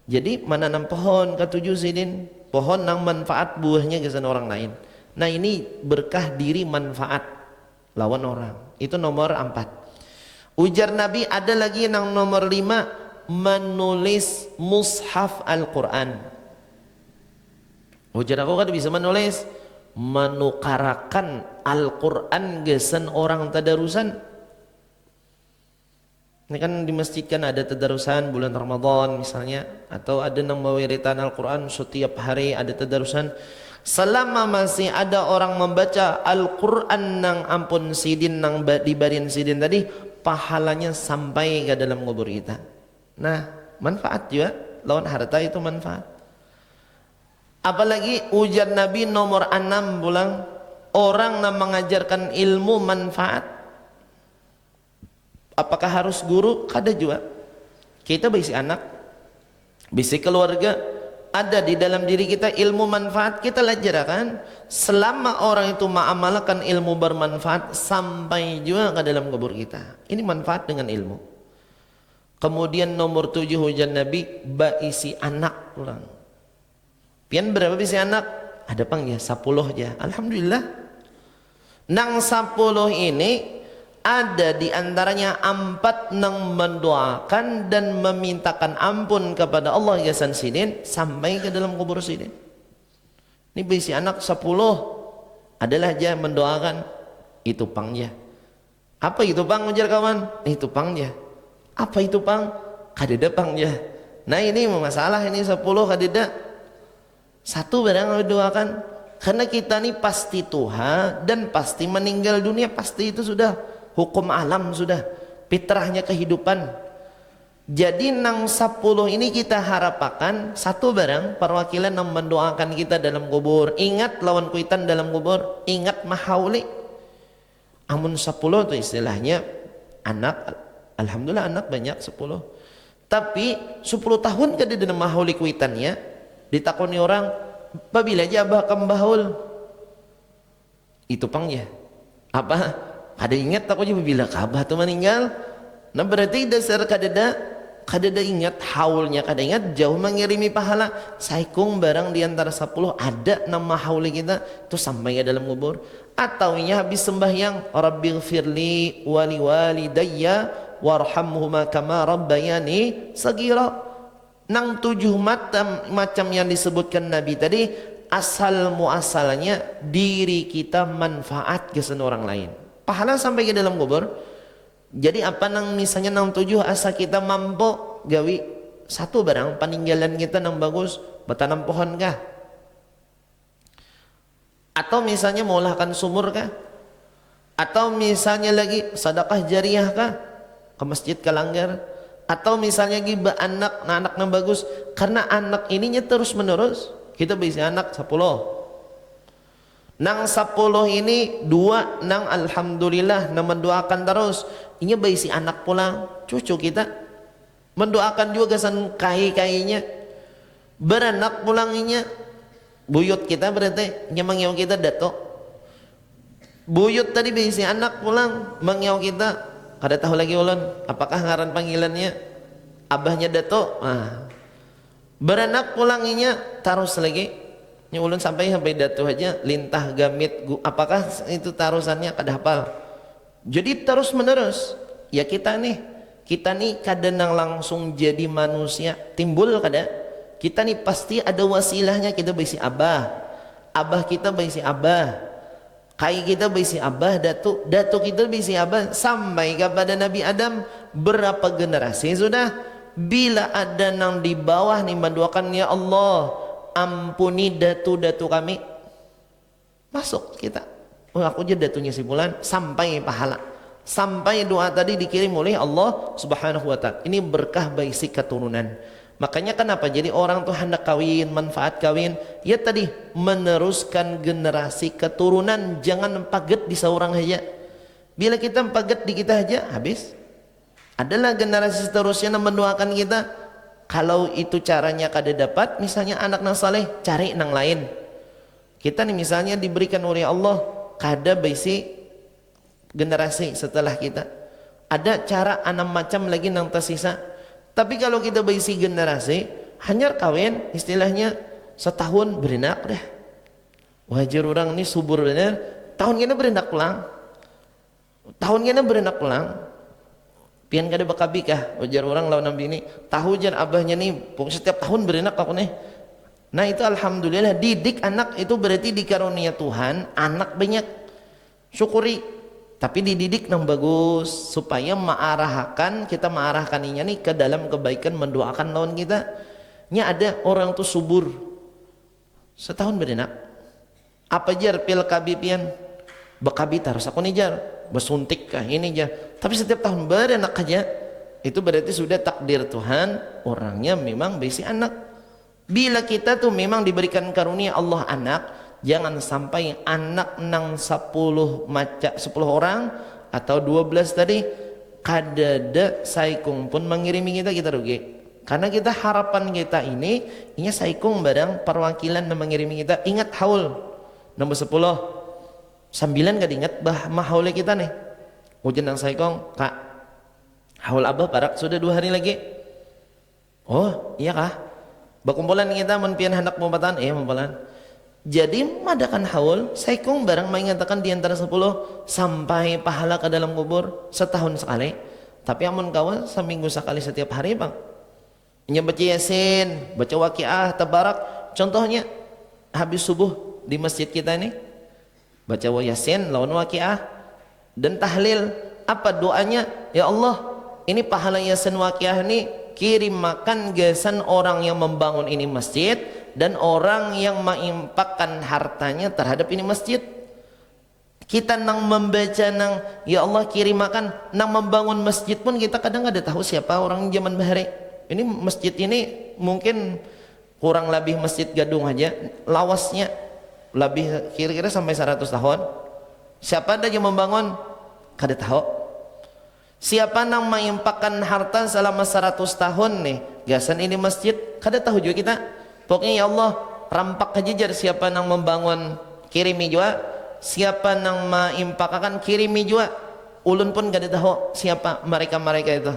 Jadi menanam pohon ketujuh sidin, pohon yang manfaat buahnya ke sana orang lain. Nah ini berkah diri manfaat lawan orang. Itu nomor 4. Ujar Nabi ada lagi yang nomor 5, menulis mushaf Al-Quran. Ujar aku kan bisa menulis, menukarakan Al-Quran gesan orang tadarusan. Ini kan di masjid kan ada tadarusan bulan Ramadan misalnya, atau ada yang mewiritan Al-Quran setiap hari ada tadarusan. Selama masih ada orang membaca Al-Quran nang ampun sidin nang dibarin sidin tadi, pahalanya sampai ke dalam kubur kita. Nah manfaat juga, lawan harta itu manfaat. Apalagi ujar Nabi nomor 6 bulan, orang yang mengajarkan ilmu manfaat. Apakah harus guru? Kada juga. Kita bisi anak, bisi keluarga, ada di dalam diri kita ilmu manfaat, kita ajarkan. Selama orang itu mengamalkan ilmu bermanfaat sampai juga ke dalam kubur kita. Ini manfaat dengan ilmu. Kemudian nomor 7 hujan Nabi, baisi anak pulang. Pian berapa bisi anak? Ada pang ya 10 aja. Alhamdulillah. Nang 10 ini ada di antaranya 4 yang mendoakan dan memintakan ampun kepada Allah yasan sidin sampai ke dalam kubur sidin. Ini bisi anak 10 adalah aja mendoakan. Itu pangnya. Apa itu pang ujar kawan? Itu pangnya. Apa itu pang? Kadeda pangnya. Nah ini masalah, ini 10 kadeda. 1 barang mendoakan. Karena kita ini pasti tua dan pasti meninggal dunia, pasti itu sudah hukum alam, sudah fitrahnya kehidupan. Jadi nang 10 ini kita harapkan 1 barang perwakilan yang mendoakan kita dalam kubur. Ingat lawan kuitan dalam kubur, ingat mahauli. Amun 10 itu istilahnya anak, alhamdulillah anak banyak 10. Tapi 10 tahun kada dalam mahauli kuitannya, ditakoni orang, "Babila aja abah kembahul?" Itu pangnya. Apa? Ada ingat aku juga bila kabah tu meninggal. Nah berarti dasar kadada ingat haulnya, kada ingat jauh mengirimi pahala. Saikung barang di antara 10 ada nama hauli kita tu sampai ke dalam kubur. Atau nya habis sembahyang, Rabbighfirli wali walidayya warhamhuma kama rabbayani sagira. Nang 7 macam yang disebutkan Nabi tadi, asal muasalnya diri kita manfaat ke orang lain. Pahala sampai ke dalam kubur. Jadi apa nang misalnya nang 7 asa kita mampu gawi 1 barang peninggalan kita nang bagus, bertanam pohon kah? Atau misalnya mengolahkan sumur kah? Atau misalnya lagi sedekah jariah kah? Ke masjid ke langgar? Atau misalnya giba anak, nah anak nang bagus, karena anak ininya terus menerus. Kita bisa anak 10. Nang 10 ini 2 nang alhamdulillah nang mendoakan terus. Ini baisi anak pulang, cucu kita mendoakan juga kesan kai-kainya. Beranak pulanginya. Buyut kita berarti nyemangyaw kita dato. Buyut tadi baisi anak pulang, mangyaw kita. Kada tahu lagi ulun apakah ngaran panggilannya abahnya dato. Nah. Beranak pulanginya terus lagi. Nya ulun sampai datu aja lintah gamit apakah itu tarusannya kada hafal. Jadi terus menerus ya kita nih kadang langsung jadi manusia timbul kada. Kita nih pasti ada wasilahnya, kita bisi abah kita bisi abah, kai kita bisi abah, datu kita bisi abah, sampai kepada Nabi Adam. Berapa generasi sudah, bila ada nang di bawah nih mendoakan, ya Allah ampuni datu-datu kami, masuk kita. Oh aku aja datunya si bulan, sampai pahala, sampai doa tadi dikirim oleh Allah Subhanahu wa ta'ala. Ini berkah baisi keturunan. Makanya kenapa jadi orang tuh hendak kawin, manfaat kawin, ya tadi meneruskan generasi keturunan, jangan paget di seorang aja. Bila kita paget di kita aja habis. Adalah generasi seterusnya yang mendoakan kita. Kalau itu caranya kada dapat, misalnya anak nang saleh, cari nang lain. Kita nih misalnya diberikan oleh Allah kada bisi generasi setelah kita. Ada cara 6 macam lagi nang tersisa. Tapi kalau kita berisi generasi, hanya kawin istilahnya setahun berenak dah. Wajar orang ini subur benar, tahun kena berenak pulang. Tahun kena berenak pulang. Pian kada bakabi kah? Wajar orang lawan nabi ini, tahu jan abahnya nih, pokoknya setiap tahun berenak aku nih. Nah itu alhamdulillah, didik anak itu berarti dikarunia Tuhan, anak banyak. Syukuri. Tapi dididik yang bagus supaya kita mengarahkan nih ke dalam kebaikan, mendoakan lawan kita. Nya ada orang tuh subur setahun berenak. Apa jar pil kabipian bakabi tarus aku nih jar bersuntik kah ini jar. Tapi setiap tahun berenak aja, itu berarti sudah takdir Tuhan orangnya memang berisi anak. Bila kita tuh memang diberikan karunia Allah anak, jangan sampai anak nang 10 orang atau 12 tadi kadada saikung pun mengirimi kita rugi. Karena kita harapan kita ini saikung barang perwakilan yang mengirimi kita. Ingat haul nomor 10 9 gak ingat bah mahaulnya kita nih. Ujian nang saikung kak haul abah parak sudah 2 hari lagi. Oh iya kah bakumpulan kita menpian hendak pembatan mempulan. Jadi madakan haul saikung barang mengatakan di antara 10 sampai pahala ke dalam kubur setahun sekali. Tapi amun kawan seminggu sekali setiap hari bang. Baca yasin, baca waqiah, tabarak. Contohnya habis subuh di masjid kita ini baca yasin lawan waqiah dan tahlil. Apa doanya? Ya Allah, ini pahala yasin waqiah ini kirim makan gasan orang yang membangun ini masjid dan orang yang menginfakkan hartanya terhadap ini masjid. Kita nang membaca nang ya Allah kirim makan nang membangun masjid pun kita kadang ada tahu siapa orang zaman bahari. Ini masjid ini mungkin kurang lebih masjid Gadung aja lawasnya lebih kira-kira sampai 100 tahun. Siapa ada yang membangun? Kada tahu. Siapa nang menginfakkan harta selama 100 tahun nih gasan ini masjid? Kada tahu juga kita. Pokoknya ya Allah rampak aja jar siapa nang membangun kirimi juga, siapa nang mengimpakakan kirimi juga. Ulun pun gak tahu siapa mereka itu.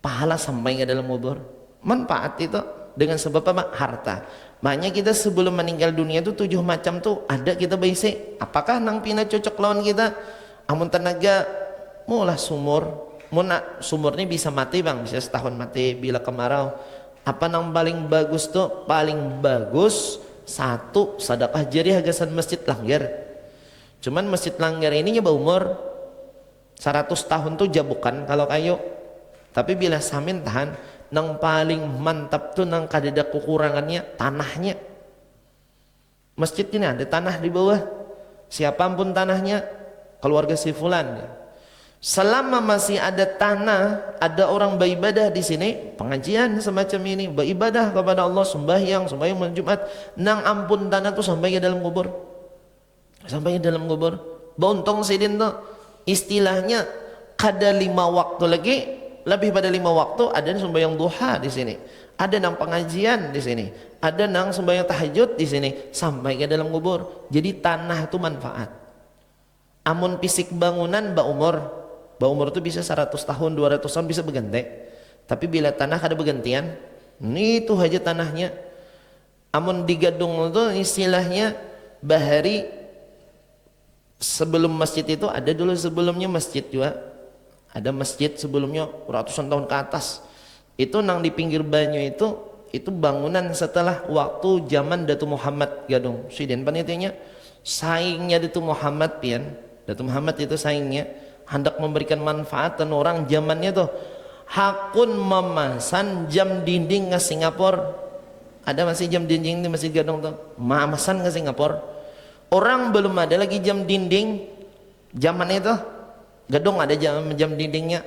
Pahala sampai ke dalam kubur. Manfaat itu dengan sebab apa? Harta. Makanya kita sebelum meninggal dunia itu 7 macam tuh ada kita baisi. Apakah nang pina cocok lawan kita? Amun tenaga mulah sumur. Sumur ini bisa mati bang, bisa setahun mati bila kemarau. Apa nang paling bagus tuh? Paling bagus satu sedekah jariah gasan masjid langgar. Cuman masjid langgar ini nyoba umur 100 tahun tuh jabukan kalau kayu. Tapi bila samin tahan, nang paling mantap tuh nang kadada kekurangannya tanahnya. Masjid ini ada tanah di bawah. Siapapun tanahnya, keluarga si fulan. Selama masih ada tanah, ada orang beribadah di sini, pengajian semacam ini, beribadah kepada Allah, sembahyang malam Jumat, nang ampun tanah tuh sampai ke dalam kubur. Sampai ke dalam kubur. Bontong sidin tuh istilahnya kada 5 waktu lagi, lebih pada 5 waktu ada sembahyang duha di sini. Ada nang pengajian di sini. Ada nang sembahyang tahajud di sini sampai ke dalam kubur. Jadi tanah itu manfaat. Amun fisik bangunan Ba umur itu bisa 100 tahun, 200 tahun bisa berganti. Tapi bila tanah ada bergantian, ini itu aja tanahnya. Amun di Gadung itu istilahnya bahari sebelum masjid itu ada dulu sebelumnya masjid juga. Ada masjid sebelumnya ratusan tahun ke atas. Itu nang di pinggir banyu itu bangunan setelah waktu zaman Datu Muhammad Gadung. Sidin panitianya saingnya Datu Muhammad pian. Datu Muhammad itu saingnya hendak memberikan manfaat dan orang zamannya tuh hakun memasan jam dinding ke Singapura. Ada masih jam dinding di Masjid Gadung tuh memasan ke Singapura. Orang belum ada lagi jam dinding zaman itu. Gadung ada jam dindingnya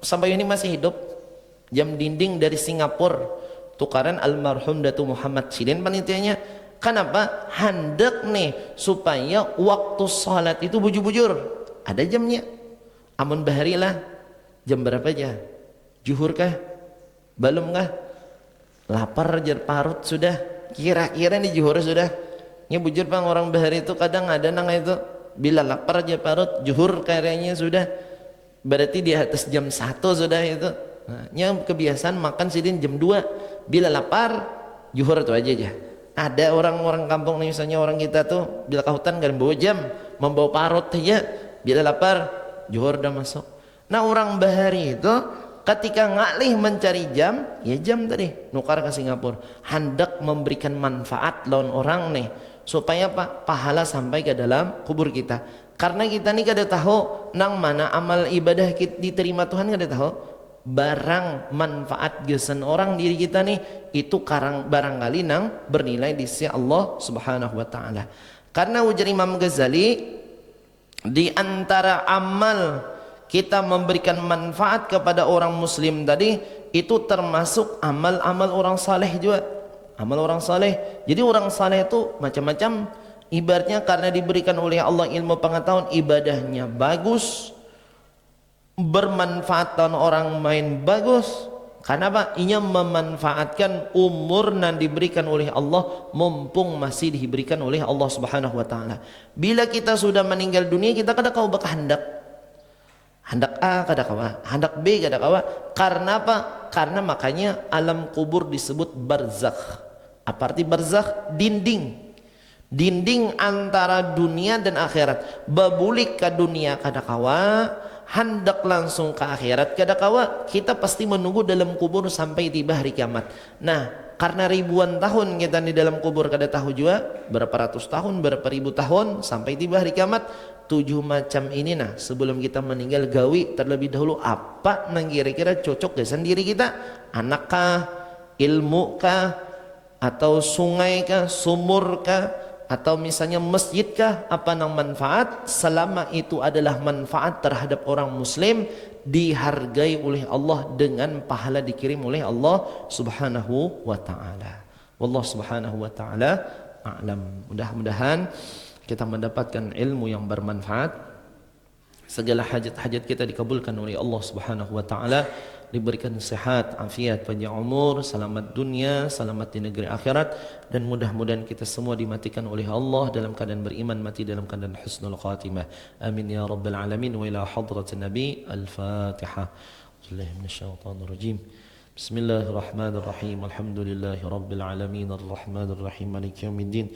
sampai ini masih hidup. jam dinding dari Singapura, tukaran almarhum Datu Muhammad Sidin panitianya. Kenapa? Hendak nih supaya waktu salat itu bujur-bujur. Ada jamnya. Amun bahari lah. Jam berapa aja? Juhur kah? Belum kah? Lapar jar parut sudah. Kira-kira nih juhur sudah. Ini bujur bang, orang bahari itu kadang ada nang itu. Bila lapar jar parut, juhur kayaknya sudah. Berarti di atas jam 1 sudah itu. Nah, yang kebiasaan makan sidin jam 2. Bila lapar, juhur itu aja. Ada orang-orang kampung nih, misalnya orang kita tuh bila ke hutan kan bawa jam, membawa parut aja. Bila lapar, juhur udah masuk. Nah orang bahari itu ketika ngalih mencari jam, ya jam tadi nukar ke Singapura, hendak memberikan manfaat lawan orang nih supaya apa? Pahala sampai ke dalam kubur kita. Karena kita nih kada tahu nang mana amal ibadah kita diterima Tuhan, kada tahu. Barang manfaat gesen orang diri kita nih itu barangkali nang bernilai di sisi Allah Subhanahu wa taala. Karena ujar Imam Ghazali, di antara amal kita memberikan manfaat kepada orang muslim tadi itu termasuk amal-amal orang saleh juga. Amal orang saleh. Jadi orang saleh itu macam-macam, ibaratnya karena diberikan oleh Allah ilmu pengetahuan, ibadahnya bagus, bermanfaat dan orang main bagus. Karena apa? Ia memanfaatkan umur yang diberikan oleh Allah mumpung masih diberikan oleh Allah Subhanahu wa taala. Bila kita sudah meninggal dunia, kita kada kau bakal hendak A kada kawa, hendak B kada kawa. Karena apa? Karena makanya alam kubur disebut barzakh. Apa arti barzakh? Dinding antara dunia dan akhirat. Babulik ke dunia kada kawa, hendak langsung ke akhirat kada kawa. Kita pasti menunggu dalam kubur sampai tiba hari kiamat. Nah, karena ribuan tahun kita di dalam kubur kada tahu juga berapa ratus tahun, berapa ribu tahun sampai tiba hari kiamat. 7 macam ini nah sebelum kita meninggal gawi terlebih dahulu apa nang kira-kira cocok ke sendiri kita. Anak kah, ilmu kah, atau sungai kah, sumur kah, atau misalnya masjid kah, apa nang manfaat. Selama itu adalah manfaat terhadap orang muslim, dihargai oleh Allah dengan pahala dikirim oleh Allah Subhanahu wa taala. Wallahu Subhanahu wa taala a'lam. Mudah-mudahan kita mendapatkan ilmu yang bermanfaat, segala hajat-hajat kita dikabulkan oleh Allah Subhanahu wa taala, diberikan sehat, afiat, panjang umur, selamat dunia, selamat di negeri akhirat, dan mudah-mudahan kita semua dimatikan oleh Allah dalam keadaan beriman, mati dalam keadaan husnul khatimah. Amin ya rabbal alamin. Wa ila hadratin nabi. Al-Fatihah. Billahi minasyaitonir rajim. Bismillahirrahmanirrahim. Alhamdulillahi rabbil alamin. Arrahmanir rahim. Maliki yaumiddin.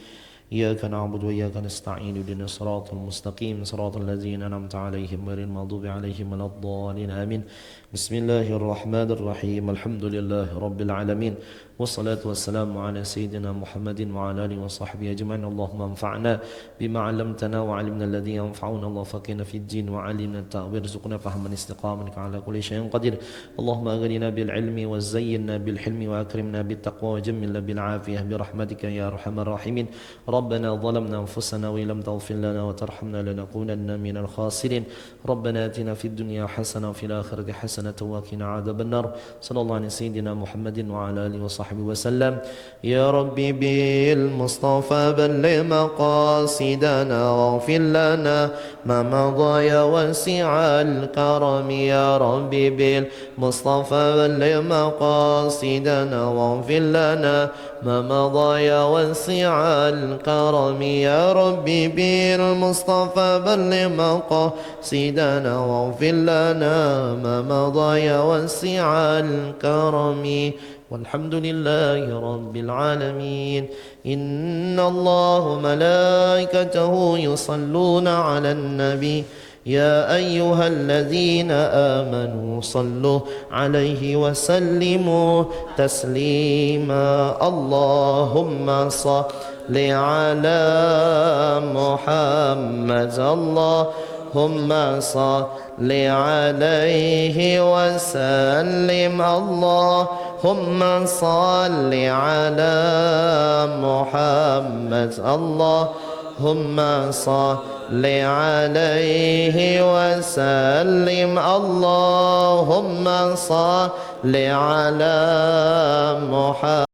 إياك نعبد وإياك نستعين اهدنا الصراط المستقيم صراط الذين أنعمت عليهم غير المغضوب عليهم ولا الضالين آمين بسم الله الرحمن الرحيم الحمد لله رب العالمين والصلاة والسلام على سيدنا محمد وعلى آله وصحبه أجمعين اللهم انفعنا بما علمتنا وعلمنا الذي ينفعنا الله فقهنا في الدين وعلمنا التأويل ارزقنا فهما استقامة على كل شيء قدير اللهم أغننا بالعلم وزينا بالحلم وأكرمنا بالتقوى وجملنا بالعافية برحمتك يا أرحم الراحمين ربنا ظلمنا أنفسنا وإن لم تغفر لنا وترحمنا لنكونن من الخاسرين ربنا آتنا في الدنيا حسنة وفي الآخرة حسنة وقنا عذاب النار صلى الله على سيدنا محمد وعلى آله وصحبه وسلم يا ربي بالمصطفى بلغ مقاصدنا واغفر لنا ما مضى يا واسع الكرم يا ربي بالمصطفى بلغ مقاصدنا واغفر لنا ما مضى يا واسع الكرم يا ربي بالمصطفى بلغ مقاصدنا واغفر لنا ما مضى يا واسع الكرم والحمد لله رب العالمين إن الله ملائكته يصلون على النبي يا أيها الذين آمنوا صلوا عليه وسلموا تسليما اللهم صل على محمد اللهم صل عليه وسلم اللهم صل على محمد اللهم صل عليه وسلم اللهم صل على محمد